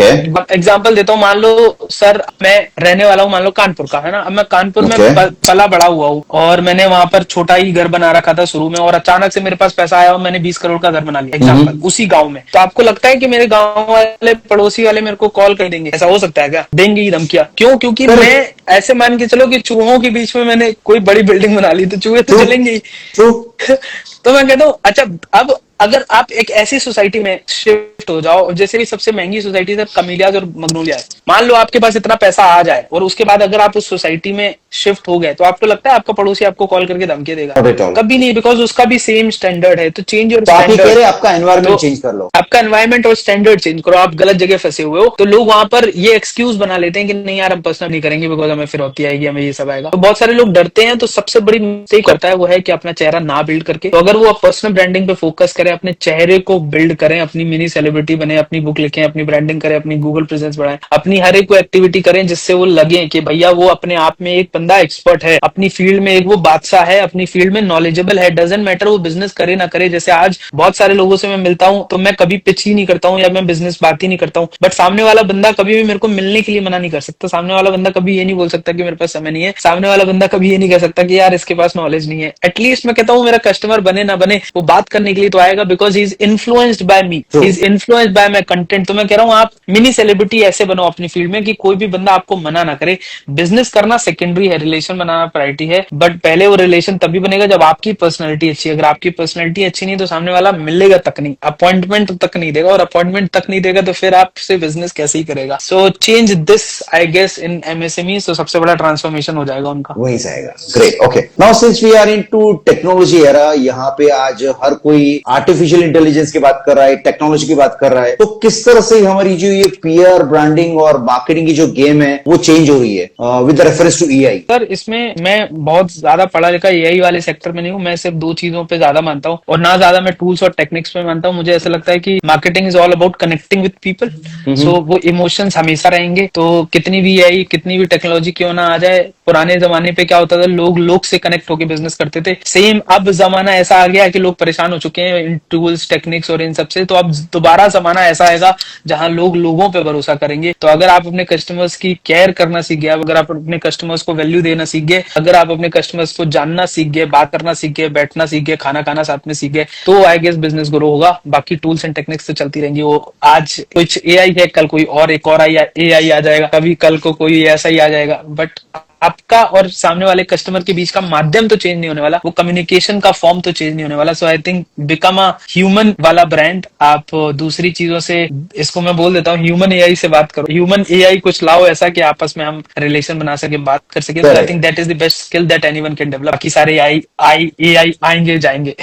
एग्जांपल देता हूँ, मान लो सर मैं रहने वाला हूँ मान लो कानपुर का, है ना। अब मैं कानपुर में पला बड़ा हुआ हूँ और मैंने वहां पर छोटा ही घर बना रखा था शुरू में, और अचानक से मेरे पास पैसा आया और मैंने 20 करोड़ का घर बना लिया एग्जाम्पल उसी गाँव में। तो आपको लगता है कि मेरे गाँव वाले पड़ोसी वाले मेरे को कॉल कर देंगे? ऐसा हो सकता है क्या? देंगे ही धमकियां। क्यों? क्योंकि मैं ऐसे मान के चलो कि चूहों के बीच में मैंने कोई बड़ी बिल्डिंग बना ली, तो चूहे तो चलेंगे ही। तो मैं कहता हूँ अच्छा, अब अगर आप एक ऐसी सोसाइटी में शिफ्ट हो जाओ, जैसे भी सबसे महंगी सोसाइटी है कमीलियाज और मगनोलिया है, मान लो आपके पास इतना पैसा आ जाए और उसके बाद अगर आप उस सोसाइटी में शिफ्ट हो गए, तो आपको लगता है आपका पड़ोसी आपको कॉल करके धमकी देगा? कभी नहीं, बिकॉज उसका भी सेम स्टैंडर्ड है। तो चेंज योर स्टैंडर्ड, आपका एनवायरमेंट चेंज कर लो, आपका एनवायरमेंट और स्टैंडर्ड चेंज करो। आप गलत जगह फंसे हुए हो तो लोग वहां पर ये एक्सक्यूज बना लेते हैं कि नहीं यार हम पर्सनल नहीं करेंगे बिकॉज हमें फिरौती आएगी, हमें ये सब आएगा। तो बहुत सारे लोग डरते हैं। तो सबसे बड़ी मिस्टेक करता है वो है कि अपना चेहरा ना बिल्ड करके, तो अगर वो पर्सनल ब्रांडिंग पे फोकस करें, अपने चेहरे को बिल्ड करें, अपनी मिनी सेलिब्रिटी बने, अपनी बुक लिखें, अपनी ब्रांडिंग करें, अपनी गूगल प्रेजेंस बढ़ाएं, अपनी हर एक को एक्टिविटी करें जिससे वो लगे कि भैया वो अपने आप में एक बंदा एक्सपर्ट है, अपनी फील्ड में एक वो बादशाह है, अपनी फील्ड में नॉलेजेबल है। डजंट मैटर वो बिजनेस करे ना करे। जैसे आज बहुत सारे लोगों से मैं मिलता हूं तो मैं कभी पिच ही नहीं करता हूं या मैं बिजनेस बात ही नहीं करता हूं, बट सामने वाला बंदा कभी भी मेरे को मिलने के लिए मना नहीं कर सकता। सामने वाला बंदा कभी ये नहीं बोल सकता कि मेरे पास समय नहीं है। सामने वाला बंदा कभी ये नहीं कह सकता कि यार इसके पास नॉलेज नहीं है। एटलीस्ट मैं कहता हूँ मेरा कस्टमर बने ना बने, वो बात करने के लिए तो आएगा, because he is influenced by me, he is influenced by my content. तो मैं कह रहा हूँ आप मिनी सेलिब्रिटी ऐसे बनो अपनी फील्ड में कि कोई भी बंदा आपको मना ना करे। बिजनेस करना सेकेंडरी है, रिलेशन बनाना प्रायोरिटी है, बट पहले वो रिलेशन तभी बनेगा जब आपकी पर्सनैलिटी अच्छी है। अगर आपकी पर्सनैलिटी अच्छी नहीं तो सामने वाला मिलेगा तक नहीं, अपॉइंटमेंट तक नहीं देगा, और अपॉइंटमेंट तक नहीं देगा तो फिर आपसे बिजनेस कैसे ही करेगा। So change this I guess in MSME, तो सबसे बड़ा ट्रांसफॉर्मेशन हो जाएगा उनका, वही जाएगा। Great, okay. Now since we are into technology era, यहाँ पे आज हर कोई आर्टिफिशियल इंटेलिजेंस की बात कर रहा है, टेक्नोलॉजी की बात कर रहा है, तो किस तरह से हमारी जो ये पीआर ब्रांडिंग और मार्केटिंग की जो गेम है वो चेंज हो रही है with reference to AI? Sir इसमें मैं बहुत ज्यादा पढ़ा लिखा एआई वाले सेक्टर में नहीं हूँ। मैं सिर्फ दो चीजों पे ज्यादा मानता हूँ, और ना ज्यादा मैं टूल्स और टेक्निक्स पे मानता हूँ। मुझे ऐसा लगता है कि marketing is all about connecting with people. So वो इमोशंस हमेशा रहेंगे। तो कितनी भी एआई, कितनी भी टेक्नोलॉजी क्यों ना आ जाए, पुराने जमाने पे क्या होता था, लोग से कनेक्ट होकर बिजनेस करते थे। सेम अब जमाना ऐसा आ गया है कि लोग परेशान हो चुके हैं इन टूल्स, टेक्निक्स और इन सबसे। तो अब दोबारा जमाना ऐसा आएगा जहां लोग लोगों पे भरोसा करेंगे। तो अगर आप अपने कस्टमर्स की केयर करना सीख गए, अगर आप अपने कस्टमर्स को वैल्यू देना सीख गए, अगर आप अपने कस्टमर्स को जानना सीख गए, बात करना सीख गए, बैठना सीख गए, खाना खाना साथ में सीख गए, तो आई गेस बिजनेस ग्रो होगा। बाकी टूल्स एंड टेक्निक्स तो चलती रहेंगी। वो आज कुछ एआई है, कल कोई और एक और एआई आ जाएगा, कभी कल को कोई ऐसा ही आ जाएगा, बट आपका और सामने वाले कस्टमर के बीच का माध्यम तो चेंज नहीं होने वाला, वो कम्युनिकेशन का फॉर्म तो चेंज नहीं होने वाला। So I think become a human वाला ब्रांड। आप दूसरी चीजों से, इसको मैं बोल देता हूँ, ह्यूमन एआई से बात करो, ह्यूमन एआई कुछ लाओ ऐसा कि आपस में हम रिलेशन बना सके, बात कर सके। I think that is the best skill that anyone can develop. बाकी सारे एआई आएंगे जाएंगे।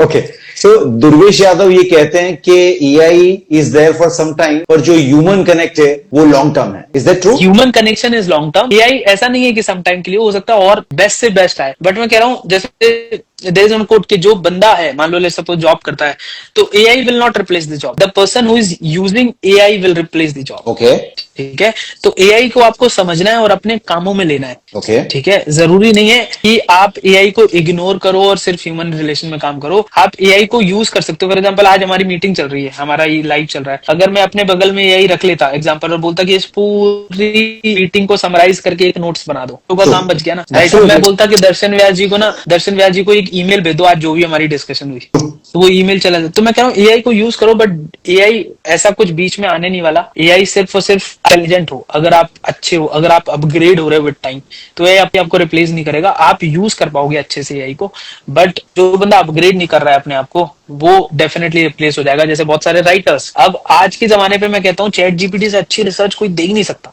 ओके, सो दुर्वेश यादव ये कहते हैं कि AI is there for some time, पर जो ह्यूमन कनेक्ट है वो लॉन्ग टर्म है। Is that true? Human connection is long term. AI ऐसा नहीं है कि सम टाइम के लिए हो सकता है और बेस्ट से बेस्ट आए, बट मैं कह रहा हूँ जैसे देयर इज वन कोट कि जो बंदा है, मान लो ले सपोज जॉब करता है, तो AI will not replace the job, the person who is using AI will replace the job. Okay ठीक है, तो एआई को आपको समझना है और अपने कामों में लेना है। ओके ठीक है, जरूरी नहीं है कि आप एआई को इग्नोर करो और सिर्फ ह्यूमन रिलेशन में काम करो। आप एआई को यूज कर सकते हो। फॉर एग्जांपल आज हमारी मीटिंग चल रही है, हमारा ये लाइव चल रहा है, अगर मैं अपने बगल में एआई रख लेता एग्जांपल और बोलता कि इस पूरी मीटिंग को समराइज करके एक नोट्स बना दो, तो का काम बच गया ना, राइट। अब मैं बोलता कि दर्शन व्यास जी को ना, दर्शन व्यास जी को एक ईमेल भेज दो आज जो भी हमारी डिस्कशन हुई, तो वो ईमेल चला जाए। तो मैं कह रहा हूँ एआई को यूज करो, बट एआई ऐसा कुछ बीच में आने नहीं वाला। एआई सिर्फ और सिर्फ इंटेलिजेंट हो, अगर आप अच्छे हो, अगर आप अपग्रेड हो रहे हो विद टाइम, तो एआई आपको रिप्लेस नहीं करेगा। आप यूज कर पाओगे अच्छे से एआई को, बट जो बंदा अपग्रेड नहीं कर रहा है अपने आप को, वो डेफिनेटली रिप्लेस हो जाएगा। जैसे बहुत सारे राइटर्स, अब आज के जमाने पे मैं कहता हूँ चैट जीपीटी से अच्छी रिसर्च कोई दे ही नहीं सकता।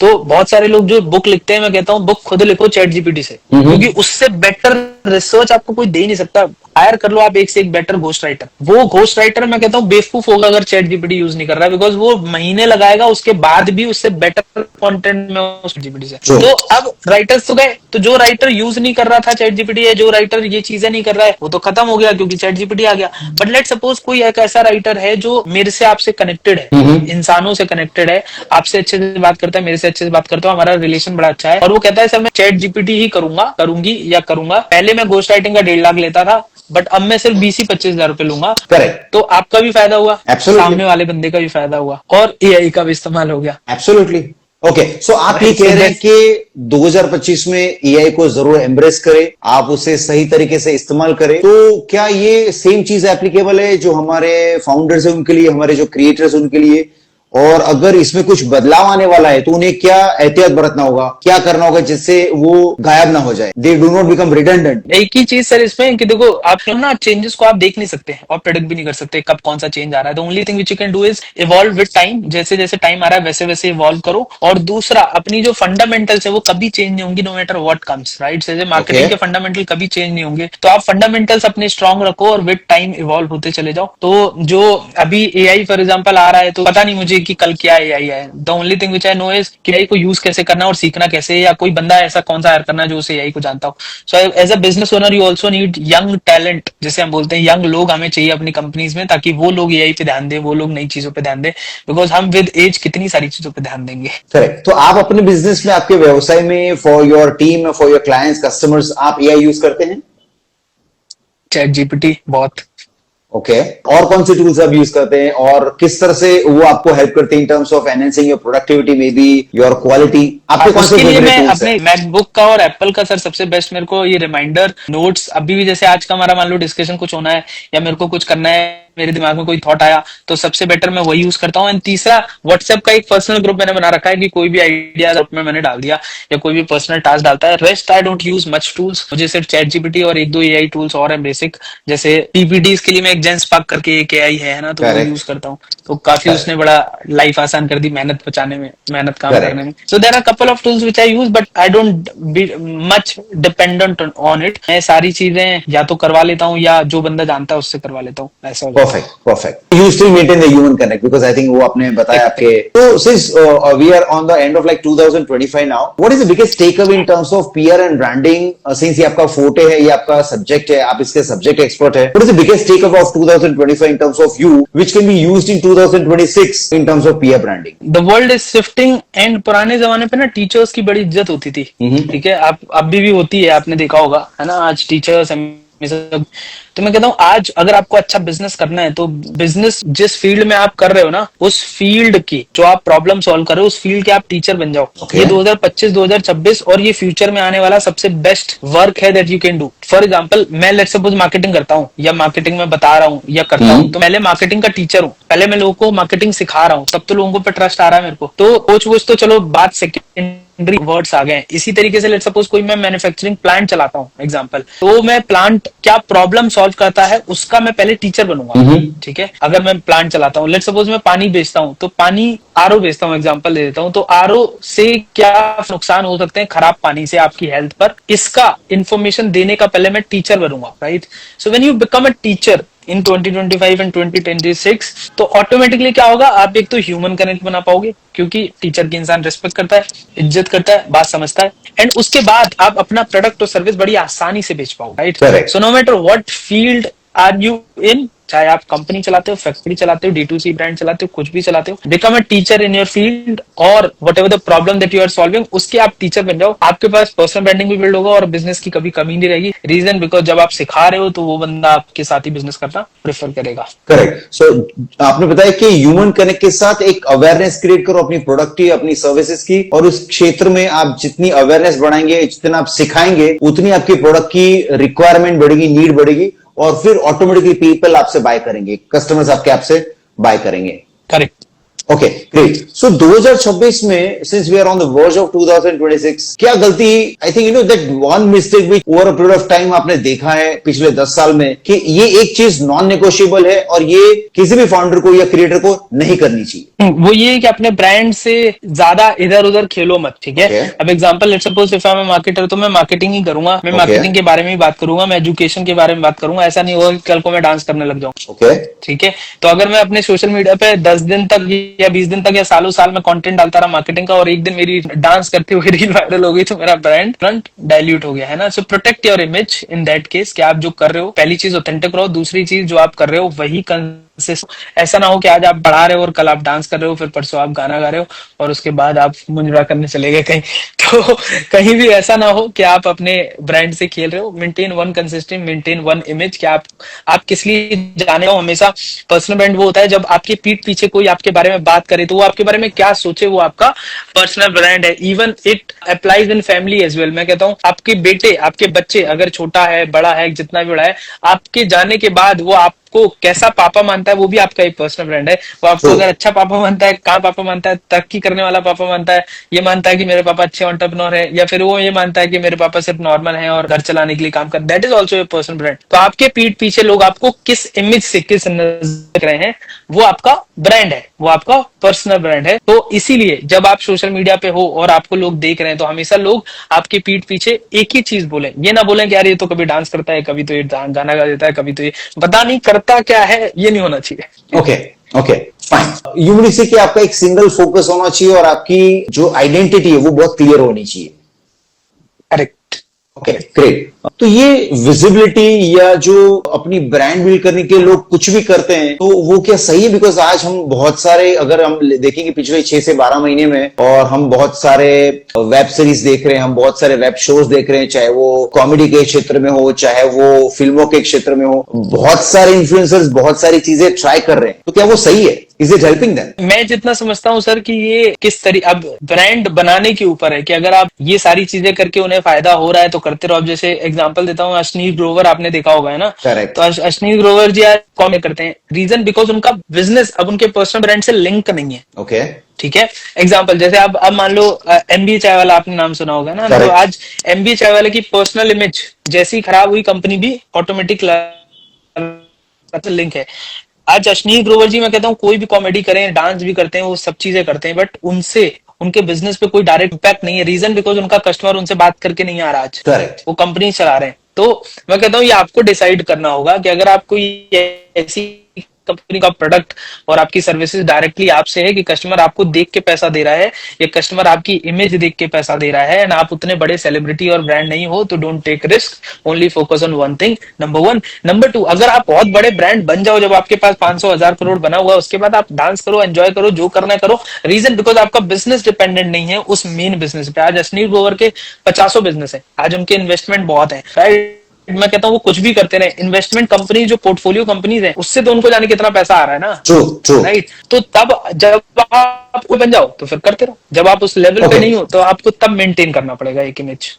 तो बहुत सारे लोग जो बुक लिखते हैं, मैं कहता हूँ बुक खुद लिखो चैट जीपीटी से, क्योंकि उससे बेटर रिसर्च आपको कोई दे ही नहीं सकता। हायर कर लो आप एक से एक बेटर घोस्ट राइटर। वो घोस्ट राइटर मैं कहता हूँ बेवकूफ होगा अगर चैट जीपीटी यूज नहीं कर रहा है, बिकॉज वो महीने लगाएगा उसके बाद भी उससे बेटर कंटेंट में उस जीपीटी से। तो अब राइटर्स तो गए, तो जो राइटर यूज नहीं कर रहा था चैट जीपीटी, या जो राइटर ये चीजें नहीं कर रहा है, वो तो खत्म हो गया क्योंकि चैट जीपीटी आ गया। बट लेट सपोज कोई एक ऐसा राइटर है जो मेरे से आपसे कनेक्टेड है, इंसानों से कनेक्टेड है, आपसे अच्छे से बात करता है, मेरे से अच्छे से बात करता हूँ, हमारा रिलेशन बड़ा अच्छा है, और वो कहता है सर मैं चैट जीपीटी ही करूंगा, करूंगी या करूंगा। पहले मैं घोस्ट राइटिंग का 1.5 लाख लेता था, बट अब मैं सिर्फ 20-25 हजार रुपए लूंगा। करेक्ट। तो आपका भी फायदा हुआ, Absolutely. सामने वाले बंदे का भी फायदा हुआ, और एआई का भी इस्तेमाल हो गया। एब्सोल्युटली। ओके, सो आप ये कह रहे हैं कि 2025 में एआई को जरूर एम्ब्रेस करें, आप उसे सही तरीके से इस्तेमाल करें। तो क्या ये सेम चीज एप्लीकेबल है जो हमारे फाउंडर्स है उनके लिए, हमारे जो क्रिएटर्स उनके लिए? और अगर इसमें कुछ बदलाव आने वाला है तो उन्हें क्या एहतियात बरतना होगा, क्या करना होगा जिससे वो गायब ना हो जाए, they do not become redundant? एक ही चीज सर इसमें कि देखो आप ना चेंजेस को आप देख नहीं सकते और प्रेडिक्ट भी नहीं कर सकते कब कौन सा चेंज आ रहा है। The only thing which you can do is evolve with time. जैसे जैसे टाइम आ रहा है वैसे वैसे इवॉल्व करो। और दूसरा, अपनी जो फंडामेंटल्स है वो कभी चेंज नहीं होंगी, no matter what comes, right. जैसे मार्केटिंग के फंडामेंटल कभी चेंज नहीं होंगे, तो आप फंडामेंटल्स अपने स्ट्रांग रखो और विद टाइम इवॉल्व होते चले जाओ। तो जो अभी एआई फॉर एग्जांपल आ रहा है, तो पता नहीं मुझे कि कल क्या एआई है। The only thing which I know is कि एआई को यूज कैसे करना और सीखना कैसे, या कोई बंदा ऐसा कौन सा हायर करना जो उसे एआई को जानता हो। So as a business owner you also need young talent, जैसे हम बोलते हैं यंग लोग हमें चाहिए अपनी कंपनीज में, ताकि वो लोग एआई पे ध्यान दें, वो लोग नई चीजों पे ध्यान दें, बिकॉज हम विद एज कितनी सारी चीजों पे ध्यान देंगे। करेक्ट। तो आप अपने बिजनेस में, आपके व्यवसाय में, for your team, for your clients, customers, आप एआई यूज करते हैं? चैट जीपीटी बहुत। ओके, और कौन से टूल्स आप यूज करते हैं और किस तरह से वो आपको हेल्प करते हैं इन terms of enhancing your productivity, may be your quality? आपके कौन से उसके लिए फेवरेट मैं टूल्स अपने मैकबुक का और एप्पल का सर सबसे बेस्ट मेरे को ये रिमाइंडर नोट्स, अभी भी जैसे आज का हमारा मान लो डिस्कशन कुछ होना है या मेरे को कुछ करना है, मेरे दिमाग में कोई थॉट आया, तो सबसे बेटर मैं वही यूज करता हूँ। एंड तीसरा, व्हाट्सएप का एक पर्सनल ग्रुप मैंने बना रखा है कि कोई भी आइडिया ग्रुप में मैंने डाल दिया या कोई भी पर्सनल टास्क डालता है। Rest I don't use much tools, मुझे सिर्फ चैट जीपीटी और एक दो एआई टूल्स और है बेसिक, जैसे पीपीटीज के लिए मैं एक जेंसपार्क करके एक एआई है ना, तो वो यूज करता हूँ। तो काफी उसने बड़ा लाइफ आसान कर दी, मेहनत बचाने में, मेहनत काम करने में। So there are couple of tools which I use, but I don't be much dependent on it. मैं सारी चीजें या तो करवा लेता हूँ या जो बंदा जानता है उससे करवा लेता हूँ, ऐसा। Perfect, perfect. You still maintain the human connect because I think वो आपने बताया आपके। So since we are on the end of like 2025 now, what is the biggest takeaway in terms of PR and branding? Since ये आपका forte है, ये आपका subject है, आप इसके subject expert है, what is the biggest takeaway of 2025 in terms of you, which can be used in 2026 in terms of PR branding? The world is shifting and पुराने जमाने पे ना टीचर्स की बड़ी इज्जत होती थी, ठीक है, आप अभी भी होती है, आपने देखा होगा है ना, आज टीचर्स सब। तो मैं कहता हूँ आज अगर आपको अच्छा बिजनेस करना है तो बिजनेस जिस फील्ड में आप कर रहे हो ना, उस फील्ड की जो आप प्रॉब्लम सॉल्व कर रहे हो उस फील्ड के आप टीचर बन जाओ। ये 2025-2026 और ये फ्यूचर में आने वाला सबसे बेस्ट वर्क है that you can do. For example, मैं लेट्स सपोज मार्केटिंग करता हूँ या मार्केटिंग में बता रहा हूँ या करता हूँ, तो पहले मार्केटिंग का टीचर हूँ, पहले मैं लोगों को मार्केटिंग सिखा रहा हूँ, तब तो लोगों पे ट्रस्ट आ रहा है मेरे को। तो कोच वोच तो चलो बात सेकेंडरी वर्ड्स आ गए। इसी तरीके से लेट्स सपोज कोई मैं मैन्युफैक्चरिंग प्लांट चलाता हूँ एग्जांपल, तो मैं प्लांट क्या प्रॉब्लम सॉल्व करता है उसका मैं पहले टीचर बनूंगा, ठीक है। अगर मैं प्लांट चलाता हूँ, लेट्स सपोज मैं पानी बेचता हूँ, तो पानी आरओ बेचता हूँ एग्जांपल दे देता हूँ, तो आरओ से क्या नुकसान हो सकते हैं खराब पानी से आपकी हेल्थ पर, इसका इंफॉर्मेशन देने का पहले मैं टीचर बनूंगा, right? So when you become a teacher in 2025 and 2026, तो ऑटोमेटिकली क्या होगा, आप एक तो ह्यूमन कनेक्ट बना पाओगे, क्योंकि टीचर की इंसान रिस्पेक्ट करता है, इज्जत करता है, बात समझता है, एंड उसके बाद आप अपना प्रोडक्ट और सर्विस बड़ी आसानी से बेच पाओगे, right? Correct. So no matter what field are you in, चाहे आप कंपनी चलाते हो, फैक्ट्री चलाते हो, D2C ब्रांड चलाते हो, कुछ भी चलाते हो, become a teacher in your field, और whatever the problem that you are solving, उसके आप टीचर बन जाओ। आपके पास पर्सनल ब्रांडिंग भी बिल्ड होगा और बिजनेस की कभी कमी नहीं रहेगी। रीजन बिकॉज जब आप सिखा रहे हो तो वो बंदा आपके साथ ही बिजनेस करना प्रेफर करेगा। करेक्ट। सो आपने बताया कि ह्यूमन कनेक्ट के साथ एक अवेयरनेस क्रिएट करो अपनी प्रोडक्ट की, अपनी सर्विसेज की, और उस क्षेत्र में आप जितनी अवेयरनेस बढ़ाएंगे, जितना आप सिखाएंगे, उतनी आपकी प्रोडक्ट की रिक्वायरमेंट बढ़ेगी, नीड बढ़ेगी, और फिर ऑटोमेटिकली पीपल आपसे बाय करेंगे, कस्टमर्स आपके आपसे बाय करेंगे। करेक्ट। Okay, great. सो 2026 में, since we are on the verge of 2026, क्या गलती, I think you know that one mistake which over a period of time आपने देखा है पिछले 10 साल में, कि ये एक चीज नॉन नेगोशिएबल है और ये किसी भी फाउंडर को या क्रिएटर को नहीं करनी चाहिए? वो ये है कि अपने ब्रांड से ज्यादा इधर उधर खेलो मत, ठीक है? Okay. अब example, let's suppose if I am marketer, तो मैं मार्केटिंग ही करूंगा, मैं Okay. मार्केटिंग के बारे में ही बात करूंगा, मैं एजुकेशन के बारे में बात करूंगा। ऐसा नहीं होगा कि कल को मैं डांस करने लग जाऊं। ओके, ठीक है? तो अगर मैं अपने सोशल मीडिया पे 10 दिन तक या 20 दिन तक या सालों साल में कंटेंट डालता रहा मार्केटिंग का, और एक दिन मेरी डांस करते हुए रील वायरल हो गई, तो मेरा ब्रांड फ्रंट डाइल्यूट हो गया, है ना? So protect your image in that case, कि आप जो कर रहे हो, पहली चीज ऑथेंटिक रहो, दूसरी चीज जो आप कर रहे हो वही कंसिस्ट। ऐसा ना हो कि आज आप बढ़ा रहे हो और कल आप डांस कर रहे हो, फिर परसों आप गाना गा रहे हो और उसके बाद आप मुंजरा करने चले गए कहीं। तो कहीं भी ऐसा ना हो कि आप अपने ब्रांड से खेल रहे हो। Maintain one consistent, maintain one image, कि आप किस लिए जाने हो। हमेशा पर्सनल ब्रांड वो होता है जब आपके पीठ पीछे कोई आपके बारे में बात करे तो वो आपके बारे में क्या सोचे, वो आपका पर्सनल ब्रांड है। Even it applies in family as well. मैं कहता हूँ आपके बेटे, आपके बच्चे, अगर छोटा है, बड़ा है, जितना भी बड़ा है, आपके जाने के बाद वो आपको कैसा पापा मानता है, वो भी आपका एक पर्सनल ब्रांड है। वो आपको अगर अच्छा पापा मानता है, कहाँ पापा मानता है, तरक्की करने वाला पापा मानता है, ये मानता है कि मेरे पापा अच्छे एंटरप्रेन्योर है, या फिर वो ये मानता है कि मेरे पापा सिर्फ नॉर्मल है और घर चलाने के लिए काम कर, that is also a personal brand. तो आपके पीठ पीछे लोग आपको किस इमेज से, किस नजर देख रहे हैं, वो आपका ब्रांड है, वो आपका पर्सनल ब्रांड है। तो इसीलिए जब आप सोशल मीडिया पे हो और आपको लोग देख रहे हैं, तो हमेशा लोग आपकी पीठ पीछे एक ही चीज बोले। ये ना बोले कि यार ये तो कभी डांस करता है, कभी तो ये गाना गा देता है, कभी तो ये पता नहीं करता क्या है, ये नहीं होना चाहिए। Okay, okay, fine. You mean से कि आपका एक सिंगल फोकस होना चाहिए और आपकी जो आइडेंटिटी है वो बहुत क्लियर होनी चाहिए। करेक्ट। Okay, great. तो ये विजिबिलिटी या जो अपनी ब्रांड बिल्ड करने के लिए लोग कुछ भी करते हैं, तो वो क्या सही है? बिकॉज आज हम बहुत सारे, अगर हम देखेंगे पिछले 6 से 12 महीने में, और हम बहुत सारे वेब सीरीज देख रहे हैं, हम बहुत सारे वेब शोज देख रहे हैं, चाहे वो कॉमेडी के क्षेत्र में हो, चाहे वो फिल्मों के क्षेत्र में हो, बहुत सारे इन्फ्लुएंसर्स बहुत सारी चीजें ट्राई कर रहे हैं। तो क्या वो सही है? Is it helping them? मैं जितना समझता हूँ सर कि ये किस तरीके, अब ब्रांड बनाने के ऊपर है कि अगर आप ये सारी चीजें करके उन्हें फायदा हो रहा है तो करते रहो। अब जैसे एग्जांपल देता हूँ, अश्नीर ग्रोवर आपने देखा होगा, है ना? Correct. तो अश्नीर ग्रोवर जी आज कॉमेडी करते हैं, रीजन बिकॉज उनका बिजनेस अब उनके पर्सनल ब्रांड से लिंक नहीं है। ओके, ठीक है? एग्जाम्पल जैसे अब मान लो MBA चाय वाला आपने नाम सुना होगा ना? तो आज MBA चाय वाले की पर्सनल इमेज जैसी खराब हुई, कंपनी भी ऑटोमेटिक लिंक है। आज अश्नीर ग्रोवर जी, मैं कहता हूँ कोई भी कॉमेडी करें, डांस भी करते हैं, वो सब चीजें करते हैं, बट उनसे उनके बिजनेस पे कोई डायरेक्ट इम्पैक्ट नहीं है। रीजन बिकॉज उनका कस्टमर उनसे बात करके नहीं आ रहा आज। करेक्ट। वो कंपनी चला रहे हैं। तो मैं कहता हूँ ये आपको डिसाइड करना होगा कि अगर आप कोई ऐसी कंपनी का प्रोडक्ट और आपकी सर्विसेज डायरेक्टली आपसे है कि कस्टमर आपको देख के पैसा दे रहा है, या कस्टमर आपकी इमेज देख के पैसा दे रहा है, एंड आप उतने बड़े सेलिब्रिटी और ब्रांड नहीं हो, तो don't take risk, only focus on one thing, number 1। Number 2, अगर आप बहुत बड़े ब्रांड बन जाओ, जब आपके पास 500,000 करोड़ बना हुआ है, उसके बाद आप डांस करो, एंजॉय करो, जो करना करो। रीजन बिकॉज आपका बिजनेस डिपेंडेंट नहीं है उस मेन बिजनेस पे। आज अश्नीर ग्रोवर के 50 बिजनेस है, आज उनके इन्वेस्टमेंट बहुत है, राइट? मैं कहता हूँ वो कुछ भी करते रहे। इन्वेस्टमेंट कंपनी जो पोर्टफोलियो कंपनीज है, उससे तो उनको जाने कितना पैसा आ रहा है ना। True, true, right? तो तब जब आप कोई बन जाओ तो फिर करते रहो, जब आप उस लेवल पे नहीं हो तो आपको तब मेंटेन करना पड़ेगा एक इमेज।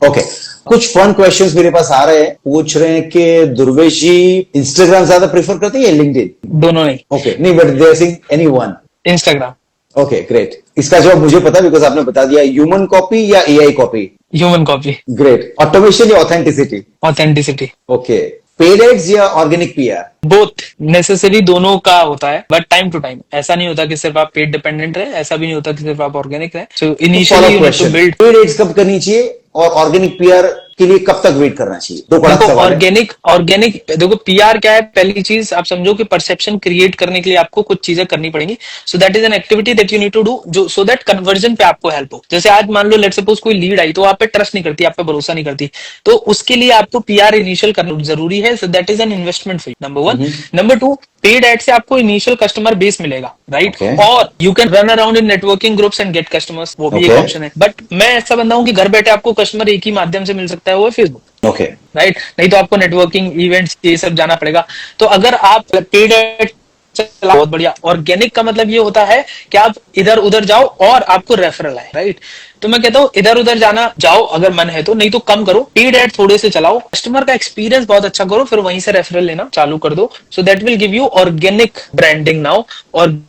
ओके, कुछ फन क्वेश्चंस मेरे पास आ रहे हैं। पूछ रहे हैं कि दुर्वेश जी इंस्टाग्राम ज्यादा प्रेफर करते हैं या लिंक्डइन? दोनों नहीं। ओके, नहीं, but they are saying anyone. Instagram. Okay, great. इसका जवाब मुझे पता बिकॉज आपने बता दिया। ह्यूमन कॉपी या AI copy? Human copy. Great. Automation या authenticity? Authenticity. Okay, paid ads या ऑर्गेनिक PR? बोथ नेसेसरी, दोनों का होता है, बट टाइम टू टाइम। ऐसा नहीं होता कि सिर्फ आप पेड डिपेंडेंट रहे, ऐसा भी नहीं होता कि सिर्फ आप ऑर्गेनिक रहे। So initially you need to build. Paid ads कब करनी चाहिए और ऑर्गेनिक PR के लिए कब तक वेट करना चाहिए? दो कड़क देखो सवाल है। ऑर्गेनिक देखो, पीआर क्या है? पहली चीज आप समझो कि परसेप्शन क्रिएट करने के लिए आपको कुछ चीजें करनी पड़ेंगी। So that is an activity that you need to do, जो सो दैट कन्वर्जन पे आपको हेल्प हो। जैसे आज मान लो लेट सपोज कोई लीड आई तो आप पे ट्रस्ट नहीं करती, आप पे भरोसा नहीं करती, तो उसके लिए आपको पीआर इनिशियल करना जरूरी है। So that is an investment for number one. Number two, paid ad से आपको इनिशियल कस्टमर बेस मिलेगा, राइट? Okay. और you can run around in networking groups and get customers, वो भी एक Okay. ऑप्शन है। बट मैं ऐसा बंदा हूं कि घर बैठे आपको कस्टमर एक ही माध्यम से मिल सकता है, वो है फेसबुक, ओके, राइट? नहीं तो आपको नेटवर्किंग इवेंट्स ये सब जाना पड़ेगा। तो अगर आप पेड एड चला, बहुत बढ़िया। ऑर्गेनिक का मतलब ये होता है कि आप इधर उधर जाओ और आपको रेफरल आए, राइट? तो मैं कहता हूं इधर उधर जाना जाओ अगर मन है तो, नहीं तो कम करो, पेड एड थोड़े से चलाओ, कस्टमर का एक्सपीरियंस बहुत अच्छा करो, फिर वहीं से रेफरल लेना चालू कर दो। So that will give you organic branding now और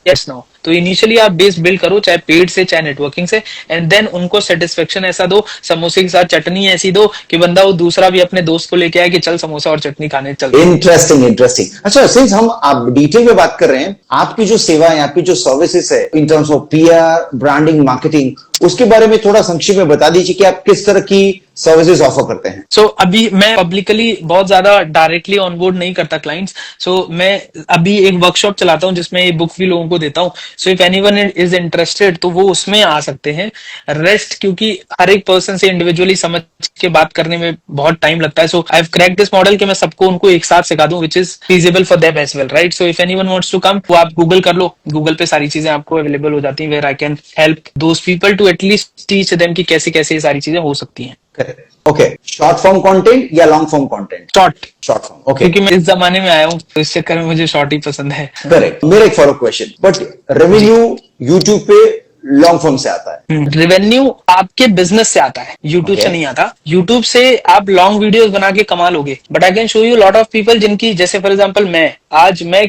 यस नाउ। तो इनिशियली आप बेस बिल्ड करो, चाहे पेड से चाहे नेटवर्किंग से, एंड देन उनको सेटिस्फेक्शन ऐसा दो, समोसे के साथ चटनी ऐसी दो कि बंदा वो दूसरा भी अपने दोस्त को लेके आए कि चल समोसा और चटनी खाने चल। Interesting interesting. अच्छा, सिंस हम आप डिटेल में बात कर रहे हैं, आपकी जो सेवा है, आपकी जो सर्विसेज है इन terms of PR, branding, marketing, उसके बारे में थोड़ा संक्षिप्त में बता दीजिए कि आप किस तरह की सर्विसेज ऑफर करते हैं। सो अभी मैं पब्लिकली बहुत ज्यादा डायरेक्टली ऑनबोर्ड नहीं करता क्लाइंट्स। सो मैं अभी एक वर्कशॉप चलाता हूं जिसमें ये बुक भी लोगों को देता हूं। सो इफ एनीवन इज इंटरेस्टेड तो वो उसमें आ सकते हैं। रेस्ट क्योंकि हर एक पर्सन से इंडिविजुअली समझ के बात करने में बहुत टाइम लगता है। So I have cracked this model कि मैं सबको उनको एक साथ सिखा दूं, which is feasible for them as well, right? So if anyone wants to come, वो आप गूगल कर लो, गूगल पे सारी चीजें आपको अवेलेबल हो जाती हैं, where I can help those people to at least teach them कि कैसे कैसे ये सारी चीजें हो सकती हैं। Correct. Okay, short form content या long form content? Short. Short form, okay. क्योंकि मैं इस जमाने में आया हूँ तो इस चक्कर में मुझे शॉर्ट ही पसंद है। करेक्ट। मेरा एक follow question, but revenue YouTube पे लॉन्ग फॉर्म से आता है। रेवेन्यू आपके बिजनेस से आता है, यूट्यूब से Okay. नहीं आता। यूट्यूब से आप लॉन्ग वीडियोस बना के कमा लोगे, but I can show you lot of people जिनकी, जैसे फॉर एग्जांपल मैं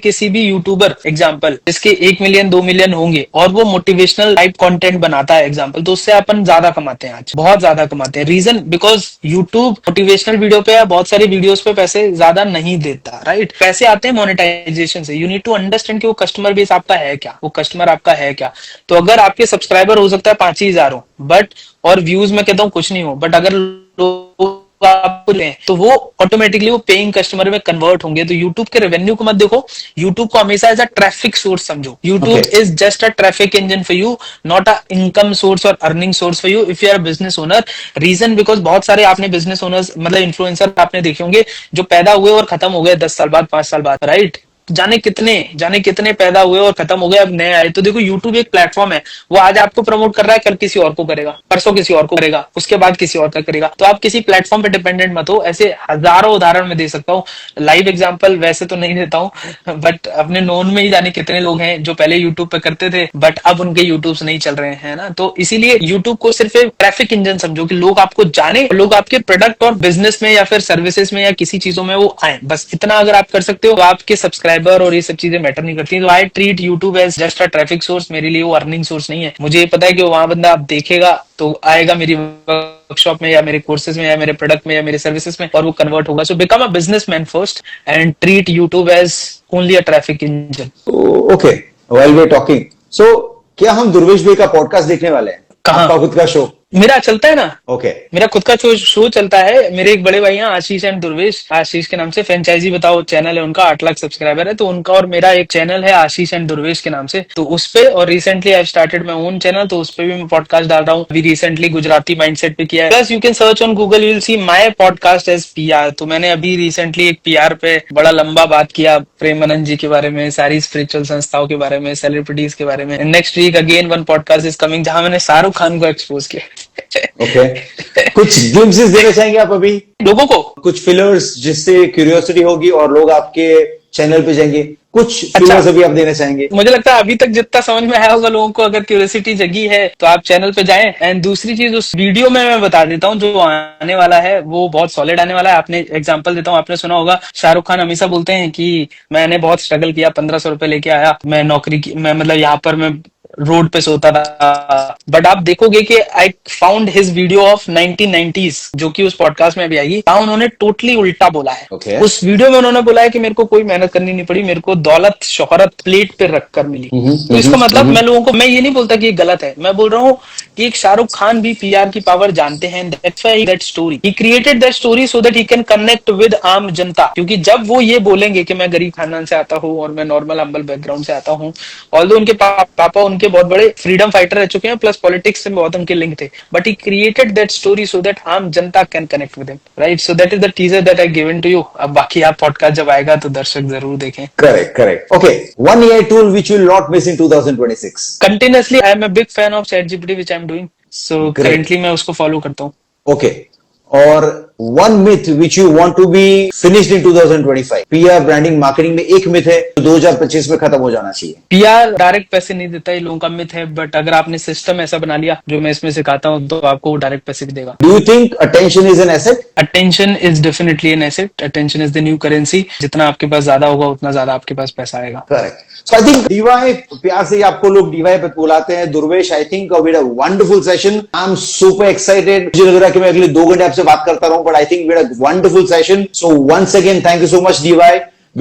किसी भी यूट्यूबर एग्जांपल जिसके 1 मिलियन 2 मिलियन होंगे और वो मोटिवेशनल टाइप कंटेंट बनाता है एग्जांपल, तो उससे अपन ज्यादा कमाते हैं, आज बहुत ज्यादा कमाते हैं। Reason because YouTube motivational video पे या बहुत सारी वीडियोस पे पैसे ज्यादा नहीं देता, राइट? पैसे आते हैं मोनेटाइजेशन से। यू नीड टू अंडरस्टैंड कि वो कस्टमर बेस आपका है क्या, वो कस्टमर आपका है क्या। तो अगर आपके सब्सक्राइबर हो सकता है 5 ही हजार हो, बट और व्यूज में कहता हूँ कुछ नहीं हो, बट अगर लोग आपको लें तो वो ऑटोमेटिकली वो पेइंग कस्टमर में कन्वर्ट होंगे। तो यूट्यूब के रेवेन्यू को मत देखो, यूट्यूब को हमेशा एज अ ट्रैफिक सोर्स समझो। YouTube Okay. Is just a traffic engine for you, not a income source और earning source for you if you are business owner. Reason because बहुत सारे आपने बिजनेस ओनर्स मतलब इन्फ्लुएंसर आपने देखे होंगे जो पैदा हुए और खत्म हो गए 10 साल बाद, 5 साल बाद, राइट? जाने कितने पैदा हुए और खत्म हो गए, अब नए आए। तो देखो यूट्यूब एक प्लेटफॉर्म है, वो आज आपको प्रमोट कर रहा है, कल किसी और को करेगा, परसों किसी और को करेगा, उसके बाद किसी और का करेगा। तो आप किसी प्लेटफॉर्म पे डिपेंडेंट मत हो। ऐसे हजारों उदाहरण मैं दे सकता हूँ, लाइव एग्जांपल वैसे तो नहीं देता हूँ, बट अपने नोन में ही जाने कितने लोग हैं जो पहले यूट्यूब पे करते थे बट अब उनके यूट्यूब नहीं चल रहे हैं ना। तो इसीलिए यूट्यूब को सिर्फ एक ट्रैफिक इंजन समझो कि लोग आपको जाने, लोग आपके प्रोडक्ट और बिजनेस में या फिर सर्विसेज में या किसी चीजों में वो आए, बस इतना अगर आप कर सकते हो तो आपके सब्सक्राइबर और ये सब चीजें मैटर नहीं करती। तो I treat YouTube as just a traffic source. मेरे लिए वो अर्निंग सोर्स नहीं है। मुझे ये पता है कि वहां बंदा आप देखेगा तो आएगा मेरी वर्कशॉप में या मेरे कोर्सेज में या मेरे प्रोडक्ट में या मेरे सर्विसेज में और वो कन्वर्ट होगा। So become a businessman first and treat YouTube as only a traffic engine. Okay, while we are talking, so क्या हम दुर्वेश भाई का पॉडकास्ट देखने वाले हैं? कहाँ? आपका खुद का शो? मेरा चलता है ना। ओके। मेरा खुद का शो चलता है। मेरे एक बड़े भाई हैं आशीष एंड दुर्वेश, आशीष के नाम से फ्रेंचाइजी बताओ चैनल है उनका, 8 लाख सब्सक्राइबर है। तो उनका और मेरा एक चैनल है आशीष एंड दुर्वेश के नाम से, तो उस पे, और recently I started my own channel, तो उस पे भी मैं पॉडकास्ट डाल रहा हूँ। अभी रिसेंटली गुजराती माइंडसेट पे किया है। Plus you can search on Google, you will see my podcast as PR. तो मैंने अभी रिसेंटली एक पीआर पे बड़ा लंबा बात किया, प्रेमानंद जी के बारे में, सारी स्पिरिचुअल संस्थाओं के बारे में, सेलिब्रिटीज के बारे में। Next week again one podcast is coming जहां मैंने शाहरुख खान को एक्सपोज किया। ओके, कुछ ग्लिम्पसेस देना चाहेंगे आप अभी लोगों को? कुछ फिलर्स जिससे क्यूरियोसिटी होगी और लोग आपके चैनल पे जाएंगे, कुछ फिलर्स अभी आप देना चाहेंगे? मुझे लगता है अभी तक जितना समझ में आया होगा लोगों को, अगर क्यूरियोसिटी जगी है तो आप चैनल पे जाएं। एंड दूसरी चीज, उस वीडियो में मैं बता देता हूँ जो आने वाला है वो बहुत सॉलिड आने वाला है। आपने एग्जांपल देता हूँ, आपने सुना होगा शाहरुख खान हमेशा बोलते हैं कि मैंने बहुत स्ट्रगल किया, 1500 रुपए लेके आया, मैं नौकरी की, मैं मतलब यहाँ पर मैं रोड पे सोता था। बट आप देखोगे कि I found his video of 1990s जो कि उस पॉडकास्ट में भी आएगी, वहां उन्होंने टोटली उल्टा बोला है। Okay. उस वीडियो में उन्होंने बोला है कि मेरे को कोई मेहनत करनी नहीं पड़ी, मेरे को दौलत शोहरत प्लेट पे रखकर मिली। तो इसका मतलब मैं लोगों को, मैं ये नहीं बोलता कि ये गलत है, मैं बोल रहा हूँ कि एक शाहरुख खान भी पीआर की पावर जानते हैं। That's why that story he created that story so that he can connect with आम जनता। क्योंकि जब वो ये बोलेंगे कि मैं गरीब खानदान से आता हूँ और मैं नॉर्मल हम्बल बैकग्राउंड से आता हूँ, ऑल्दो उनके पापा उनके बहुत बड़े फ्रीडम फाइटर रह चुके हैं, प्लस पॉलिटिक्स से बहुत उनके लिंक थे, but he created that story so that आम जनता can connect with him, right? So that is the teaser that I given to you. अब बाकी आप पॉडकास्ट जब आएगा तो दर्शक जरूर देखें। Correct. Okay. One AI tool which you will not miss in 2026. Continuously, I am a big fan of ChatGPT, which I am doing. So Great. currently मैं उसको फॉलो करता हूँ। Okay. और one myth which you want to be finished in 2025. PR branding marketing में एक मिथ है जो 2025 में खत्म हो जाना चाहिए। पीआर डायरेक्ट पैसे नहीं देता, ये लोगों का मिथ है, बट अगर आपने सिस्टम ऐसा बना लिया जो मैं इसमें सिखाता हूँ तो आपको वो डायरेक्ट पैसे भी देगा। Do you think attention is an asset? Attention is definitely an asset. Attention is the new currency. जितना आपके पास ज्यादा होगा उतना ज्यादा आपके पास पैसा आएगा। Correct. So I think DY, प्यार से ही आपको लोग DY पे बुलाते हैं। Durvesh, I think we had a wonderful session. I'm super excited. मुझे लग रहा है कि मैं अगले 2 घंटे आपसे बात करता रहूं, but I think we had a wonderful session. So once again, thank you so much DY,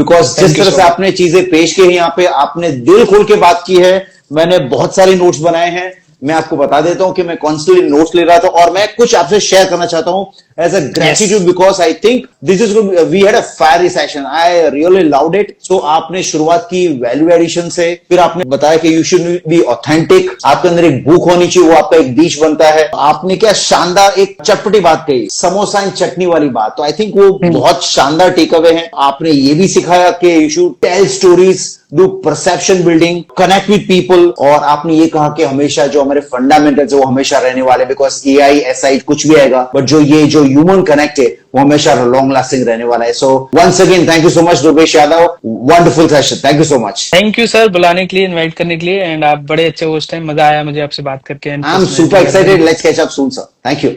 because जिस तरह से आपने चीजें पेश की है यहाँ पे, आपने दिल खोल के बात की है। मैंने बहुत सारे नोट्स बनाए हैं। मैं आपको बता देता हूं कि मैं कॉन्स्टेंटली नोट्स ले रहा था और मैं कुछ आपसे शेयर करना चाहता हूं as a gratitude, because I think this is we had a fiery session. I really loved it. So आपने शुरुआत की वैल्यू एडिशन से, फिर आपने बताया कि यू शुड बी ऑथेंटिक, आपके अंदर एक भूख होनी चाहिए, वो आपका एक डिश बनता है। आपने क्या शानदार एक चटपटी बात कही, समोसा एंड चटनी वाली बात, तो आई थिंक वो बहुत शानदार टेक अवे है। आपने ये भी सिखाया कि you should tell stories, do perception building, connect with people, और आपने ये कहा कि हमेशा जो हमारे फंडामेंटल्स है वो हमेशा रहने वाले, बिकॉज एआई एसआई कुछ भी आएगा, बट जो ह्यूमन कनेक्ट है वो हमेशा लॉन्ग लास्टिंग रहने वाला है। So once again thank you so much Durvesh Yadav, wonderful session, thank you so much. Thank you sir बुलाने के लिए, इनवाइट करने के लिए, एंड आप बड़े अच्छे होस्ट हैं। मजा आया मुझे आपसे बात करके। I am super excited, let's catch up soon sir. Thank you.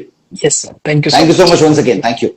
Yes sir, thank you so much once again, thank you.